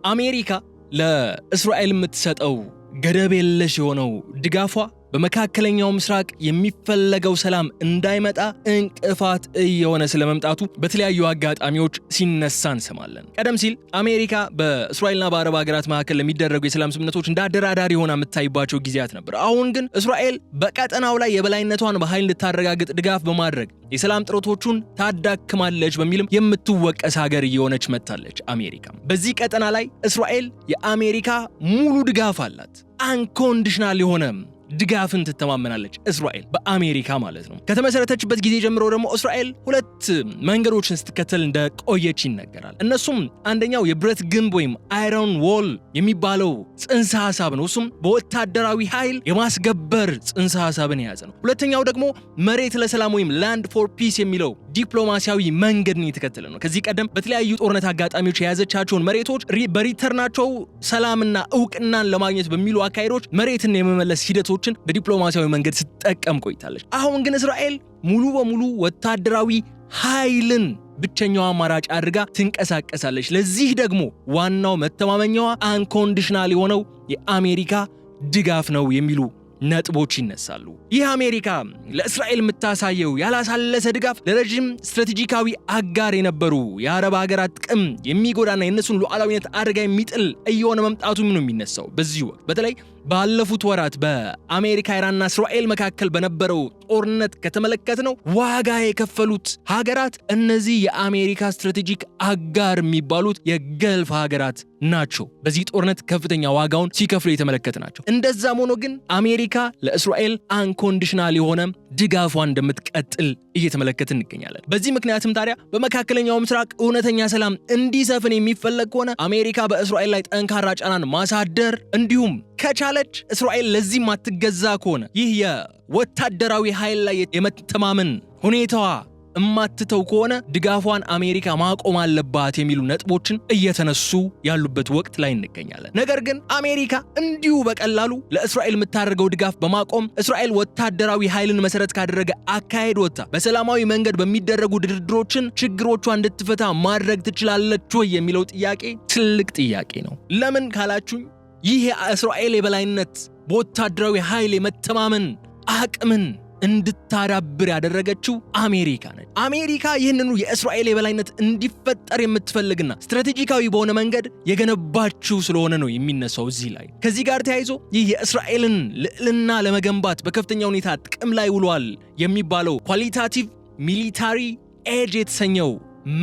አሜሪካ ለእስራኤል የምትሰጠው ገደብ የለሽ የሆነው ድጋፏ በመካከለኛው ምስራቅ የሚፈለገው ሰላም እንዳይመጣ እንቅፋት እየሆነ ስለመምጣቱ በተለያዩ አጋጣሚዎች ሲነሳ እንሰማለን። ቀደም ሲል አሜሪካ በእስራኤልና በአረብ ሀገራት መካከል ለሚደረጉ የሰላም ስምምነቶች እንደ አደራዳሪ ሆና የምታይባቸው ጊዜያት ነበር። አሁን ግን እስራኤል በቀጠናው ላይ የበላይነቷን በኃይል እንድታረጋግጥ ድጋፍ በማድረግ የሰላም ጥረቶቹን ታዳክማለች በሚልም የምትወቀስ ሀገር እየሆነች መጥታለች። አሜሪካ በዚህ ቀጠና ላይ እስራኤል የአሜሪካ ሙሉ ድጋፍ አላት። አንኮንዲሽናል የሆነ ድጋፍን ትተማመናለች እስራኤል በአሜሪካ ማለት ነው። ከተመሰረተችበት ጊዜ ጀምሮ ደግሞ እስራኤል ሁለት መንገዶችን ስትከተል እንደቆየች ይነገራል። እነሱም አንደኛው የብረት ግንብ ወይም አይረን ዎል የሚባለው ጽንሰ ሐሳብ ነው። እሱም በወታደራዊ ኃይል የማስገበር ጽንሰ ሐሳብን የያዘ ነው። ሁለተኛው ደግሞ መሬት ለሰላም ወይም ላንድ ፎር ፒስ የሚለው ዲፕሎማሲያዊ መንገድን የተከተለ ነው። ከዚህ ቀደም በተለያዩ ጦርነት አጋጣሚዎች የያዘቻቸውን መሬቶች በሪተርናቸው ሰላምና እውቅናን ለማግኘት በሚሉ አካሄዶች መሬትን የመመለስ ሂደቶች በዲፕሎማሲያዊ መንገድ ስትጠቀም ቆይታለች። አሁን ግን እስራኤል ሙሉ በሙሉ ወታደራዊ ኃይልን ብቸኛው አማራጭ አድርጋ ትንቀሳቀሳለች። ለዚህ ደግሞ ዋናው መተማመኛዋ አንኮንዲሽናል የሆነው የአሜሪካ ድጋፍ ነው የሚሉ ነጥቦች ይነሳሉ። ይህ አሜሪካ ለእስራኤል የምታሳየው ያላሳለሰ ድጋፍ ለረጅም ስትራቴጂካዊ አጋር የነበሩ የአረብ ሀገራት ጥቅም የሚጎዳና የእነሱን ሉዓላዊነት አደጋ የሚጥል እየሆነ መምጣቱ ነው የሚነሳው። በዚህ ወቅት በተለይ ባለፉት ወራት በአሜሪካ ኢራንና እስራኤል መካከል በነበረው ጦርነት ከተመለከትነው ዋጋ የከፈሉት ሀገራት እነዚህ የአሜሪካ ስትራቴጂክ አጋር የሚባሉት የገልፍ ሀገራት ናቸው። በዚህ ጦርነት ከፍተኛ ዋጋውን ሲከፍሉ የተመለከትናቸው። እንደዛም ሆኖ ግን አሜሪካ ለእስራኤል አንኮንዲሽናል የሆነ ድጋፏን እንደምትቀጥል እየተመለከትን እንገኛለን። በዚህ ምክንያትም ታዲያ በመካከለኛው ምስራቅ እውነተኛ ሰላም እንዲሰፍን የሚፈለግ ከሆነ አሜሪካ በእስራኤል ላይ ጠንካራ ጫናን ማሳደር እንዲሁም ከቻለች እስራኤል ለዚህ ማትገዛ ከሆነ ይህ የወታደራዊ ኃይል ላይ የመተማመን ሁኔታዋ እማትተው ከሆነ ድጋፏን አሜሪካ ማቆም አለባት የሚሉ ነጥቦችን እየተነሱ ያሉበት ወቅት ላይ እንገኛለን። ነገር ግን አሜሪካ እንዲሁ በቀላሉ ለእስራኤል የምታደርገው ድጋፍ በማቆም እስራኤል ወታደራዊ ኃይልን መሰረት ካደረገ አካሄድ ወጥታ በሰላማዊ መንገድ በሚደረጉ ድርድሮችን ችግሮቿ እንድትፈታ ማድረግ ትችላለች ወይ የሚለው ጥያቄ ትልቅ ጥያቄ ነው። ለምን ካላችሁኝ ይህ የእስራኤል የበላይነት በወታደራዊ ኃይል የመተማመን አቅምን እንድታዳብር ያደረገችው አሜሪካ ነች። አሜሪካ ይህንኑ የእስራኤል የበላይነት እንዲፈጠር የምትፈልግና ስትራቴጂካዊ በሆነ መንገድ የገነባችው ስለሆነ ነው የሚነሳው እዚህ ላይ። ከዚህ ጋር ተያይዞ ይህ የእስራኤልን ልዕልና ለመገንባት በከፍተኛ ሁኔታ ጥቅም ላይ ውሏል የሚባለው ኳሊታቲቭ ሚሊታሪ ኤጅ የተሰኘው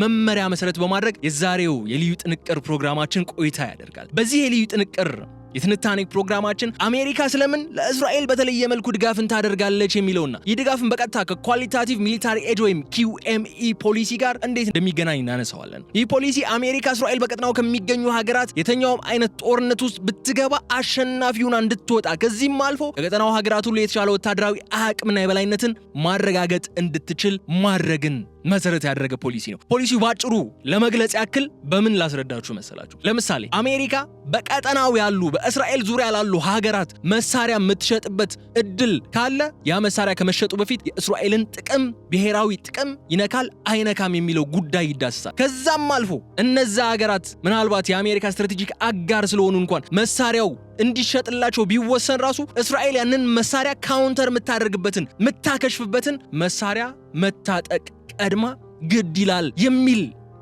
መመሪያ መሰረት በማድረግ የዛሬው የልዩ ጥንቅር ፕሮግራማችን ቆይታ ያደርጋል። በዚህ የልዩ ጥንቅር የትንታኔ ፕሮግራማችን አሜሪካ ስለምን ለእስራኤል በተለየ መልኩ ድጋፍን ታደርጋለች የሚለውና ይህ ድጋፍን በቀጥታ ከኳሊታቲቭ ሚሊታሪ ኤድ ወይም QME ፖሊሲ ጋር እንዴት እንደሚገናኝ እናነሳዋለን። ይህ ፖሊሲ አሜሪካ እስራኤል በቀጠናው ከሚገኙ ሀገራት የተኛውም አይነት ጦርነት ውስጥ ብትገባ አሸናፊውን እንድትወጣ ከዚህም አልፎ ከቀጠናው ሀገራት ሁሉ የተሻለ ወታደራዊ አቅምና የበላይነትን ማረጋገጥ እንድትችል ማድረግን መሰረት ያደረገ ፖሊሲ ነው። ፖሊሲው ባጭሩ ለመግለጽ ያክል በምን ላስረዳችሁ መሰላችሁ? ለምሳሌ አሜሪካ በቀጠናው ያሉ በእስራኤል ዙሪያ ያሉ ሀገራት መሳሪያ የምትሸጥበት እድል ካለ ያ መሳሪያ ከመሸጡ በፊት የእስራኤልን ጥቅም ብሔራዊ ጥቅም ይነካል አይነካም የሚለው ጉዳይ ይዳሰሳል። ከዛም አልፎ እነዛ ሀገራት ምናልባት የአሜሪካ ስትራቴጂክ አጋር ስለሆኑ እንኳን መሳሪያው እንዲሸጥላቸው ቢወሰን ራሱ እስራኤል ያንን መሳሪያ ካውንተር የምታደርግበትን የምታከሽፍበትን መሳሪያ መታጠቅ ቀድማ ግድ ይላል የሚል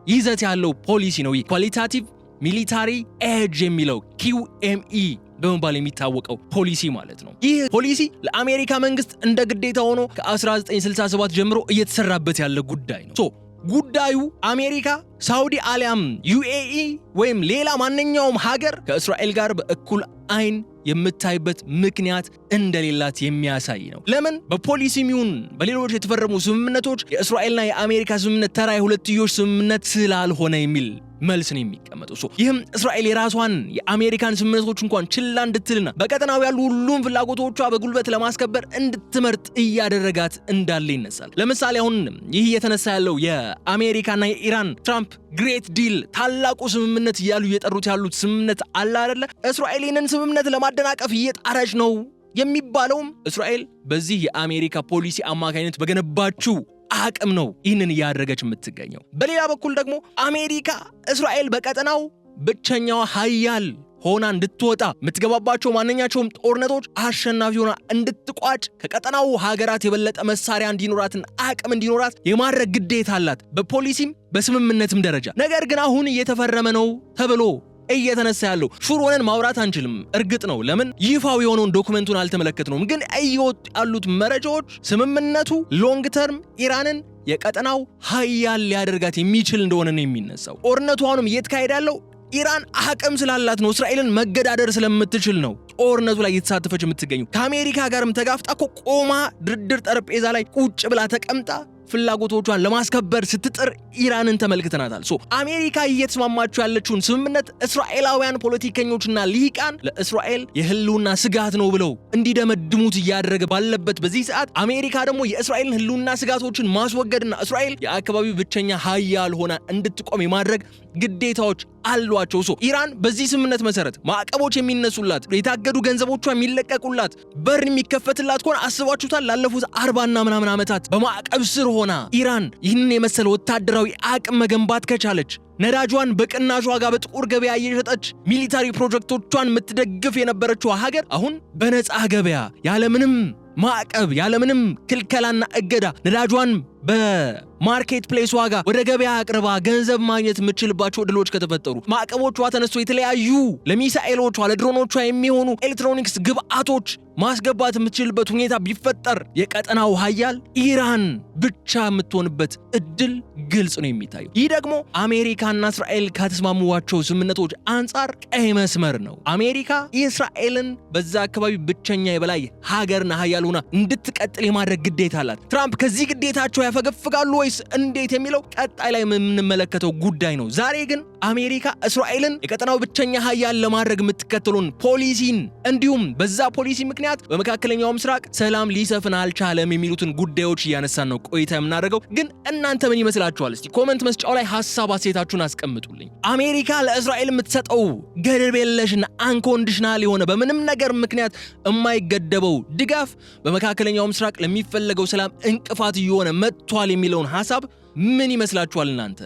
ይዘት ያለው ፖሊሲ ነው። ይህ ኳሊታቲቭ ሚሊታሪ ኤጅ የሚለው QME በመባል የሚታወቀው ፖሊሲ ማለት ነው። ይህ ፖሊሲ ለአሜሪካ መንግስት እንደ ግዴታ ሆኖ ከ1967 ጀምሮ እየተሰራበት ያለ ጉዳይ ነው። ጉዳዩ አሜሪካ፣ ሳውዲ አሊያም UAE ወይም ሌላ ማንኛውም ሀገር ከእስራኤል ጋር በእኩል አይን የምታይበት ምክንያት እንደሌላት የሚያሳይ ነው። ለምን? በፖሊሲም ይሁን በሌሎች የተፈረሙ ስምምነቶች የእስራኤልና የአሜሪካ ስምምነት ተራ የሁለትዮሽ ስምምነት ስላልሆነ የሚል መልስ ነው የሚቀመጠው። ይህም እስራኤል የራሷን የአሜሪካን ስምምነቶች እንኳን ችላ እንድትልና በቀጠናው ያሉ ሁሉም ፍላጎቶቿ በጉልበት ለማስከበር እንድትመርጥ እያደረጋት እንዳለ ይነሳል። ለምሳሌ አሁን ይህ እየተነሳ ያለው የአሜሪካና የኢራን ትራምፕ ግሬት ዲል ታላቁ ስምምነት እያሉ እየጠሩት ያሉት ስምምነት አለ አይደለ? እስራኤል ይህንን ስምምነት ለማደናቀፍ እየጣረች ነው የሚባለውም እስራኤል በዚህ የአሜሪካ ፖሊሲ አማካኝነት በገነባችው አቅም ነው ይህንን እያደረገች የምትገኘው። በሌላ በኩል ደግሞ አሜሪካ እስራኤል በቀጠናው ብቸኛዋ ኃያል ሆና እንድትወጣ የምትገባባቸው ማንኛቸውም ጦርነቶች አሸናፊ ሆና እንድትቋጭ ከቀጠናው ሀገራት የበለጠ መሳሪያ እንዲኖራትና አቅም እንዲኖራት የማድረግ ግዴታ አላት በፖሊሲም በስምምነትም ደረጃ። ነገር ግን አሁን እየተፈረመ ነው ተብሎ እየተነሳ ያለው ሹር ሆነን ማውራት አንችልም። እርግጥ ነው ለምን ይፋው የሆነውን ዶክመንቱን አልተመለከትነውም። ግን እየወጡ ያሉት መረጃዎች ስምምነቱ ሎንግ ተርም ኢራንን የቀጠናው ኃያል ሊያደርጋት የሚችል እንደሆነ ነው የሚነሳው። ጦርነቱ አሁንም እየተካሄደ ያለው ኢራን አቅም ስላላት ነው፣ እስራኤልን መገዳደር ስለምትችል ነው ጦርነቱ ላይ እየተሳተፈች የምትገኙ። ከአሜሪካ ጋርም ተጋፍጣ ቆማ ድርድር ጠረጴዛ ላይ ቁጭ ብላ ተቀምጣ ፍላጎቶቿን ለማስከበር ስትጥር ኢራንን ተመልክተናታል። አሜሪካ እየተስማማቸው ያለችውን ስምምነት እስራኤላውያን ፖለቲከኞችና ልሂቃን ለእስራኤል የህልውና ስጋት ነው ብለው እንዲደመድሙት እያደረገ ባለበት በዚህ ሰዓት አሜሪካ ደግሞ የእስራኤልን ህልውና ስጋቶችን ማስወገድና እስራኤል የአካባቢው ብቸኛ ኃያል ሆና እንድትቆም የማድረግ ግዴታዎች አሏቸው። ኢራን በዚህ ስምምነት መሰረት ማዕቀቦች የሚነሱላት፣ የታገዱ ገንዘቦቿ የሚለቀቁላት፣ በር የሚከፈትላት ከሆነ አስባችሁታል? ላለፉት 40ና ምናምን ዓመታት በማዕቀብ ስር ሆና ኢራን ይህንን የመሰለ ወታደራዊ አቅም መገንባት ከቻለች፣ ነዳጇን በቅናሽ ዋጋ በጥቁር ገበያ እየሸጠች ሚሊታሪ ፕሮጀክቶቿን የምትደግፍ የነበረችው ሀገር አሁን በነፃ ገበያ ያለምንም ማዕቀብ ያለምንም ክልከላና እገዳ ነዳጇን በማርኬት ፕሌስ ዋጋ ወደ ገበያ አቅርባ ገንዘብ ማግኘት የምትችልባቸው ዕድሎች ከተፈጠሩ፣ ማዕቀቦቿ ተነስቶ የተለያዩ ለሚሳኤሎቿ ለድሮኖቿ የሚሆኑ ኤሌክትሮኒክስ ግብአቶች ማስገባት የምትችልበት ሁኔታ ቢፈጠር የቀጠናው ኃያል ኢራን ብቻ የምትሆንበት እድል ግልጽ ነው የሚታየው። ይህ ደግሞ አሜሪካና እስራኤል ከተስማሙዋቸው ስምምነቶች አንጻር ቀይ መስመር ነው። አሜሪካ እስራኤልን በዛ አካባቢ ብቸኛ የበላይ ሀገርና ኃያል ሆና እንድትቀጥል የማድረግ ግዴታ አላት። ትራምፕ ከዚህ ግዴታቸው ያፈገፍጋሉ ወይስ እንዴት የሚለው ቀጣይ ላይ የምንመለከተው ጉዳይ ነው። ዛሬ ግን አሜሪካ እስራኤልን የቀጠናው ብቸኛ ኃያል ለማድረግ የምትከተሉን ፖሊሲን እንዲሁም በዛ ፖሊሲ ምክንያት በመካከለኛው ምስራቅ ሰላም ሊሰፍን አልቻለም የሚሉትን ጉዳዮች እያነሳን ነው ቆይታ የምናደርገው። ግን እናንተ ምን ይመስላችኋል? እስቲ ኮሜንት መስጫው ላይ ሐሳብ አስተያየታችሁን አስቀምጡልኝ። አሜሪካ ለእስራኤል የምትሰጠው ገደብ የለሽና አንኮንዲሽናል የሆነ በምንም ነገር ምክንያት የማይገደበው ድጋፍ በመካከለኛው ምስራቅ ለሚፈለገው ሰላም እንቅፋት እየሆነ መጥቷል የሚለውን ሐሳብ ምን ይመስላችኋል እናንተ?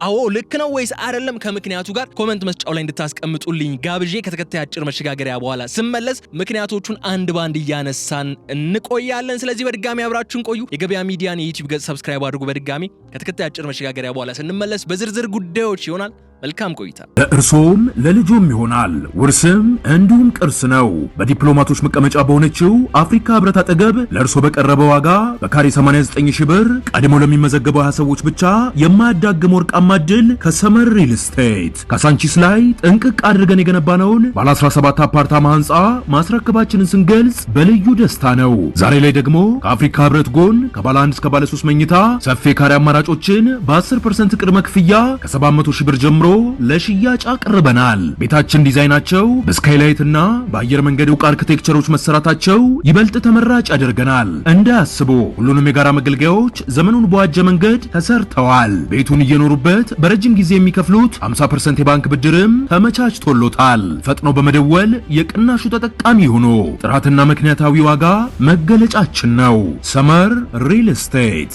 አዎ ልክ ነው ወይስ አይደለም? ከምክንያቱ ጋር ኮሜንት መስጫው ላይ እንድታስቀምጡልኝ ጋብዤ ከተከታይ አጭር መሸጋገሪያ በኋላ ስመለስ ምክንያቶቹን አንድ ባንድ እያነሳን እንቆያለን። ስለዚህ በድጋሚ አብራችሁን ቆዩ። የገበያ ሚዲያን የዩቲዩብ ገጽ ሰብስክራይብ አድርጉ። በድጋሚ ከተከታይ አጭር መሸጋገሪያ በኋላ ስንመለስ በዝርዝር ጉዳዮች ይሆናል። መልካም ቆይታ። ለእርሶም ለልጆም ይሆናል ውርስም እንዲሁም ቅርስ ነው። በዲፕሎማቶች መቀመጫ በሆነችው አፍሪካ ህብረት አጠገብ ለእርሶ በቀረበ ዋጋ በካሬ 89 ሺህ ብር ቀድሞ ለሚመዘገበው 20 ሰዎች ብቻ የማያዳግም ወርቃማ ዕድል ከሰመር ሪል ስቴት ካሳንቺስ ላይ ጥንቅቅ አድርገን የገነባነውን ባለ 17 አፓርታማ ህንፃ ማስረከባችንን ስንገልጽ በልዩ ደስታ ነው። ዛሬ ላይ ደግሞ ከአፍሪካ ህብረት ጎን ከባለ 1 እስከ ባለ 3 መኝታ ሰፊ ካሬ አማራጮችን በ10% ቅድመ ክፍያ ከ700 ሺህ ብር ጀምሮ ለሽያጭ አቅርበናል። ቤታችን ዲዛይናቸው በስካይላይት እና በአየር መንገድ ዕውቅ አርኪቴክቸሮች መሰራታቸው ይበልጥ ተመራጭ ያደርገናል። እንዳያስቡ ሁሉንም የጋራ መገልገያዎች ዘመኑን በዋጀ መንገድ ተሰርተዋል። ቤቱን እየኖሩበት በረጅም ጊዜ የሚከፍሉት 50% የባንክ ብድርም ተመቻችቶሎታል። ፈጥኖ በመደወል የቅናሹ ተጠቃሚ ሆኖ ጥራትና ምክንያታዊ ዋጋ መገለጫችን ነው። ሰመር ሪል ስቴት።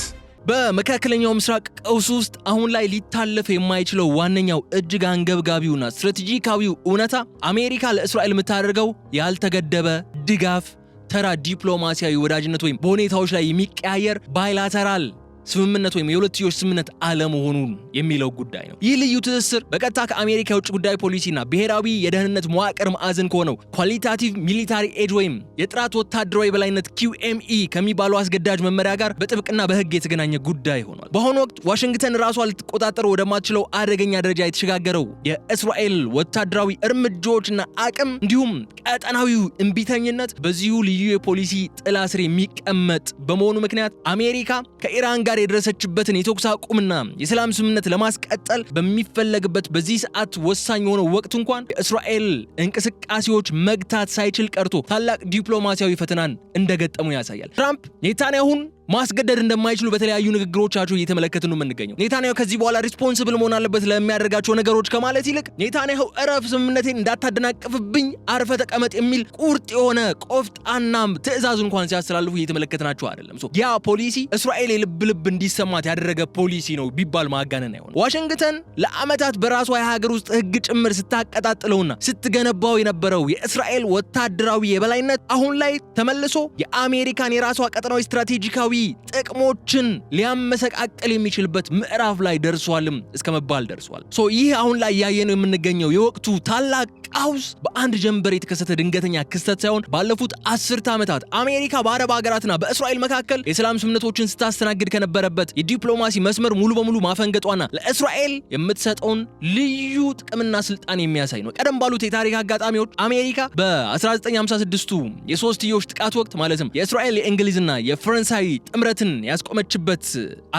በመካከለኛው ምስራቅ ቀውስ ውስጥ አሁን ላይ ሊታለፍ የማይችለው ዋነኛው እጅግ አንገብጋቢውና ስትራቴጂካዊው እውነታ አሜሪካ ለእስራኤል የምታደርገው ያልተገደበ ድጋፍ ተራ ዲፕሎማሲያዊ ወዳጅነት ወይም በሁኔታዎች ላይ የሚቀያየር ባይላተራል ስምምነት ወይም የሁለትዮሽ ስምምነት አለመሆኑን የሚለው ጉዳይ ነው። ይህ ልዩ ትስስር በቀጥታ ከአሜሪካ የውጭ ጉዳይ ፖሊሲና ብሔራዊ የደህንነት መዋቅር ማዕዘን ከሆነው ኳሊታቲቭ ሚሊታሪ ኤድ ወይም የጥራት ወታደራዊ በላይነት QME ከሚባለው አስገዳጅ መመሪያ ጋር በጥብቅና በሕግ የተገናኘ ጉዳይ ሆኗል። በአሁኑ ወቅት ዋሽንግተን ራሷ ልትቆጣጠር ወደማትችለው አደገኛ ደረጃ የተሸጋገረው የእስራኤል ወታደራዊ እርምጃዎችና አቅም እንዲሁም ቀጠናዊው እምቢተኝነት በዚሁ ልዩ የፖሊሲ ጥላ ስር የሚቀመጥ በመሆኑ ምክንያት አሜሪካ ከኢራን ጋር የደረሰችበትን የተኩስ አቁምና የሰላም ስምምነት ለማስቀጠል በሚፈለግበት በዚህ ሰዓት ወሳኝ የሆነው ወቅት እንኳን የእስራኤል እንቅስቃሴዎች መግታት ሳይችል ቀርቶ ታላቅ ዲፕሎማሲያዊ ፈተናን እንደገጠሙ ያሳያል። ትራምፕ ኔታንያሁን ማስገደድ እንደማይችሉ በተለያዩ ንግግሮቻቸው እየተመለከትን ነው የምንገኘው። ኔታንያሁ ከዚህ በኋላ ሪስፖንሲብል መሆን አለበት ለሚያደርጋቸው ነገሮች ከማለት ይልቅ ኔታንያሁ እረፍ፣ ስምምነቴን እንዳታደናቅፍብኝ፣ አርፈ ተቀመጥ የሚል ቁርጥ የሆነ ቆፍጣናም ትዕዛዝ እንኳን ሲያስተላልፉ እየተመለከትናቸው አይደለም። ያ ፖሊሲ እስራኤል የልብ ልብ እንዲሰማት ያደረገ ፖሊሲ ነው ቢባል ማጋነን አይሆንም። ዋሽንግተን ለዓመታት በራሷ የሀገር ውስጥ ሕግ ጭምር ስታቀጣጥለውና ስትገነባው የነበረው የእስራኤል ወታደራዊ የበላይነት አሁን ላይ ተመልሶ የአሜሪካን የራሷ ቀጠናዊ ስትራቴጂካዊ ጥቅሞችን ሊያመሰቃቀል የሚችልበት ምዕራፍ ላይ ደርሷልም እስከ መባል ደርሷል። ይህ አሁን ላይ ያየነው የምንገኘው የወቅቱ ታላቅ ቀውስ በአንድ ጀንበር የተከሰተ ድንገተኛ ክስተት ሳይሆን ባለፉት 10 ዓመታት አሜሪካ በአረብ ሀገራትና በእስራኤል መካከል የሰላም ስምምነቶችን ስታስተናግድ ከነበረበት የዲፕሎማሲ መስመር ሙሉ በሙሉ ማፈንገጧና ለእስራኤል የምትሰጠውን ልዩ ጥቅምና ስልጣን የሚያሳይ ነው። ቀደም ባሉት የታሪክ አጋጣሚዎች አሜሪካ በ1956ቱ የሶስትዮሽ ጥቃት ወቅት ማለትም የእስራኤል የእንግሊዝና የፈረንሳይ ጥምረትን ያስቆመችበት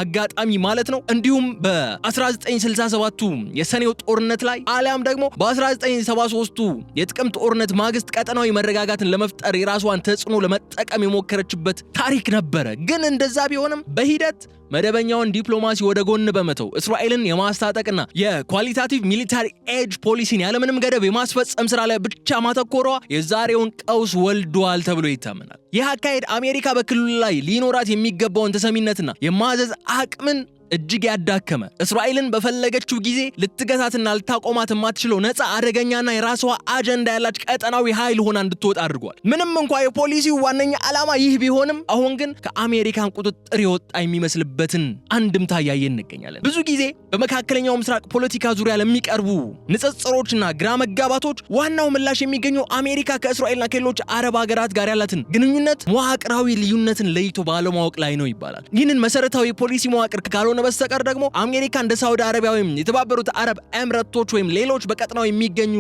አጋጣሚ ማለት ነው። እንዲሁም በ1967ቱ የሰኔው ጦርነት ላይ አሊያም ደግሞ በ1973ቱ የጥቅምት ጦርነት ማግስት ቀጠናዊ መረጋጋትን ለመፍጠር የራሷን ተጽዕኖ ለመጠቀም የሞከረችበት ታሪክ ነበረ። ግን እንደዛ ቢሆንም በሂደት መደበኛውን ዲፕሎማሲ ወደ ጎን በመተው እስራኤልን የማስታጠቅና የኳሊታቲቭ ሚሊታሪ ኤጅ ፖሊሲን ያለምንም ገደብ የማስፈጸም ስራ ላይ ብቻ ማተኮሯ የዛሬውን ቀውስ ወልዷል ተብሎ ይታመናል። ይህ አካሄድ አሜሪካ በክልሉ ላይ ሊኖራት የሚገባውን ተሰሚነትና የማዘዝ አቅምን እጅግ ያዳከመ፣ እስራኤልን በፈለገችው ጊዜ ልትገታትና ልታቆማት የማትችለው ነፃ አደገኛና የራሷ አጀንዳ ያላች ቀጠናዊ ኃይል ሆና እንድትወጣ አድርጓል። ምንም እንኳ የፖሊሲው ዋነኛ ዓላማ ይህ ቢሆንም አሁን ግን ከአሜሪካን ቁጥጥር የወጣ የሚመስልበትን አንድምታ እያየን እንገኛለን። ብዙ ጊዜ በመካከለኛው ምስራቅ ፖለቲካ ዙሪያ ለሚቀርቡ ንጽጽሮችና ግራ መጋባቶች ዋናው ምላሽ የሚገኘው አሜሪካ ከእስራኤልና ከሌሎች አረብ ሀገራት ጋር ያላትን ግንኙነት መዋቅራዊ ልዩነትን ለይቶ ባለማወቅ ላይ ነው ይባላል። ይህንን መሰረታዊ የፖሊሲ መዋቅር ካልሆነ በስተቀር ደግሞ አሜሪካ እንደ ሳውዲ አረቢያ ወይም የተባበሩት አረብ ኤምሬቶች ወይም ሌሎች በቀጠናው የሚገኙ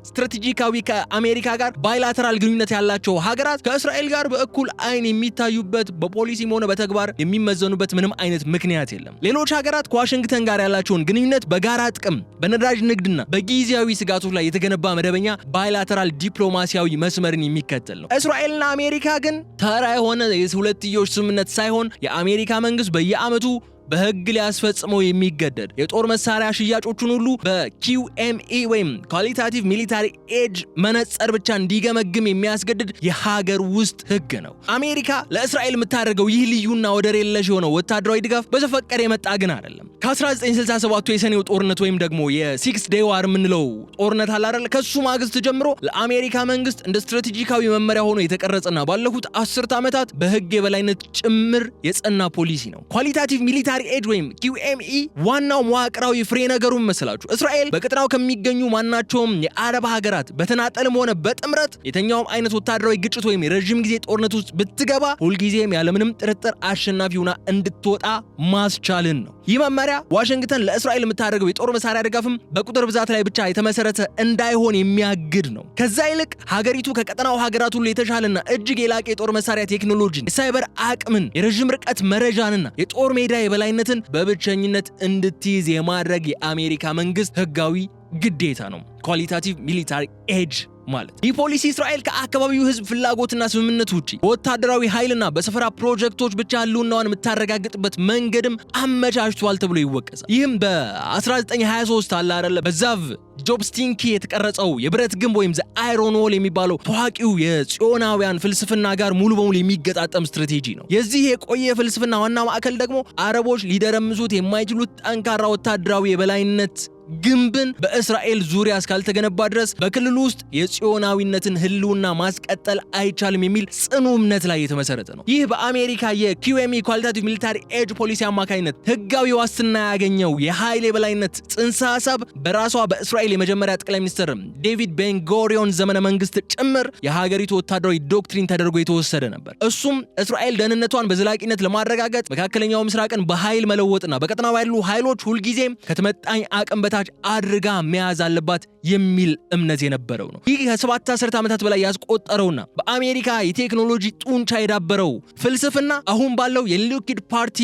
ስትራቴጂካዊ ከአሜሪካ ጋር ባይላተራል ግንኙነት ያላቸው ሀገራት ከእስራኤል ጋር በእኩል አይን የሚታዩበት በፖሊሲም ሆነ በተግባር የሚመዘኑበት ምንም አይነት ምክንያት የለም። ሌሎች ሀገራት ከዋሽንግተን ጋር ያላቸውን ግንኙነት በጋራ ጥቅም፣ በነዳጅ ንግድና በጊዜያዊ ስጋቶች ላይ የተገነባ መደበኛ ባይላተራል ዲፕሎማሲያዊ መስመርን የሚከተል ነው። እስራኤልና አሜሪካ ግን ተራ የሆነ የሁለትዮሽ ስምምነት ሳይሆን የአሜሪካ መንግስት በየዓመቱ በህግ ሊያስፈጽመው የሚገደድ የጦር መሳሪያ ሽያጮቹን ሁሉ በQME ወይም ኳሊታቲቭ ሚሊታሪ ኤጅ መነጽር ብቻ እንዲገመግም የሚያስገድድ የሀገር ውስጥ ህግ ነው። አሜሪካ ለእስራኤል የምታደርገው ይህ ልዩና ወደር የለሽ የሆነው ወታደራዊ ድጋፍ በዘፈቀደ የመጣ ግን አይደለም። ከ1967 የሰኔው ጦርነት ወይም ደግሞ የ6 Day War የምንለው ጦርነት አለ አይደል? ከሱ ማግስት ጀምሮ ለአሜሪካ መንግስት እንደ ስትራቴጂካዊ መመሪያ ሆኖ የተቀረጸና ባለፉት 10 ዓመታት በህግ የበላይነት ጭምር የጸና ፖሊሲ ነው። ኳሊታቲቭ ሚሊታሪ ኤጅ ወይም QME ዋናው መዋቅራዊ ፍሬ ነገሩን መስላችሁ እስራኤል በቀጠናው ከሚገኙ ማናቸውም የአረብ ሀገራት በተናጠልም ሆነ በጥምረት የተኛውም አይነት ወታደራዊ ግጭት ወይም የረጅም ጊዜ ጦርነት ውስጥ ብትገባ ሁልጊዜም ያለምንም ጥርጥር አሸናፊ ሆና እንድትወጣ ማስቻልን ነው። ይህ መመሪያ ዋሽንግተን ለእስራኤል የምታደርገው የጦር መሳሪያ ድጋፍም በቁጥር ብዛት ላይ ብቻ የተመሰረተ እንዳይሆን የሚያግድ ነው። ከዛ ይልቅ ሀገሪቱ ከቀጠናው ሀገራት ሁሉ የተሻለና እጅግ የላቀ የጦር መሳሪያ ቴክኖሎጂን፣ የሳይበር አቅምን፣ የረጅም ርቀት መረጃንና የጦር ሜዳ የበላይነትን በብቸኝነት እንድትይዝ የማድረግ የአሜሪካ መንግስት ህጋዊ ግዴታ ነው። ኳሊታቲቭ ሚሊታሪ ኤጅ ማለት ይህ ፖሊሲ እስራኤል ከአካባቢው ህዝብ ፍላጎትና ስምምነት ውጪ በወታደራዊ ኃይልና በሰፈራ ፕሮጀክቶች ብቻ ህልውናዋን የምታረጋግጥበት መንገድም አመቻችቷል ተብሎ ይወቀሳል። ይህም በ1923 አለ አይደለ በዛቭ ጆብስቲንኪ የተቀረጸው የብረት ግንብ ወይም አይሮን ዎል የሚባለው ታዋቂው የጽዮናውያን ፍልስፍና ጋር ሙሉ በሙሉ የሚገጣጠም ስትራቴጂ ነው። የዚህ የቆየ ፍልስፍና ዋና ማዕከል ደግሞ አረቦች ሊደረምሱት የማይችሉት ጠንካራ ወታደራዊ የበላይነት ግንብን በእስራኤል ዙሪያ እስካልተገነባ ድረስ በክልሉ ውስጥ የጽዮናዊነትን ህልውና ማስቀጠል አይቻልም የሚል ጽኑ እምነት ላይ የተመሰረተ ነው። ይህ በአሜሪካ የQME ኳሊታቲቭ ሚሊታሪ ኤጅ ፖሊሲ አማካኝነት ህጋዊ ዋስትና ያገኘው የኃይል የበላይነት ጽንሰ ሐሳብ በራሷ በእስራኤል የመጀመሪያ ጠቅላይ ሚኒስትር ዴቪድ ቤንጎሪዮን ዘመነ መንግስት ጭምር የሀገሪቱ ወታደራዊ ዶክትሪን ተደርጎ የተወሰደ ነበር። እሱም እስራኤል ደህንነቷን በዘላቂነት ለማረጋገጥ መካከለኛው ምስራቅን በኃይል መለወጥና በቀጠናው ያሉ ኃይሎች ሁልጊዜም ከተመጣኝ አቅም በታች አድርጋ መያዝ አለባት የሚል እምነት የነበረው ነው። ይህ ከ7 አስርት ዓመታት በላይ ያስቆጠረውና በአሜሪካ የቴክኖሎጂ ጡንቻ የዳበረው ፍልስፍና አሁን ባለው የሊኩድ ፓርቲ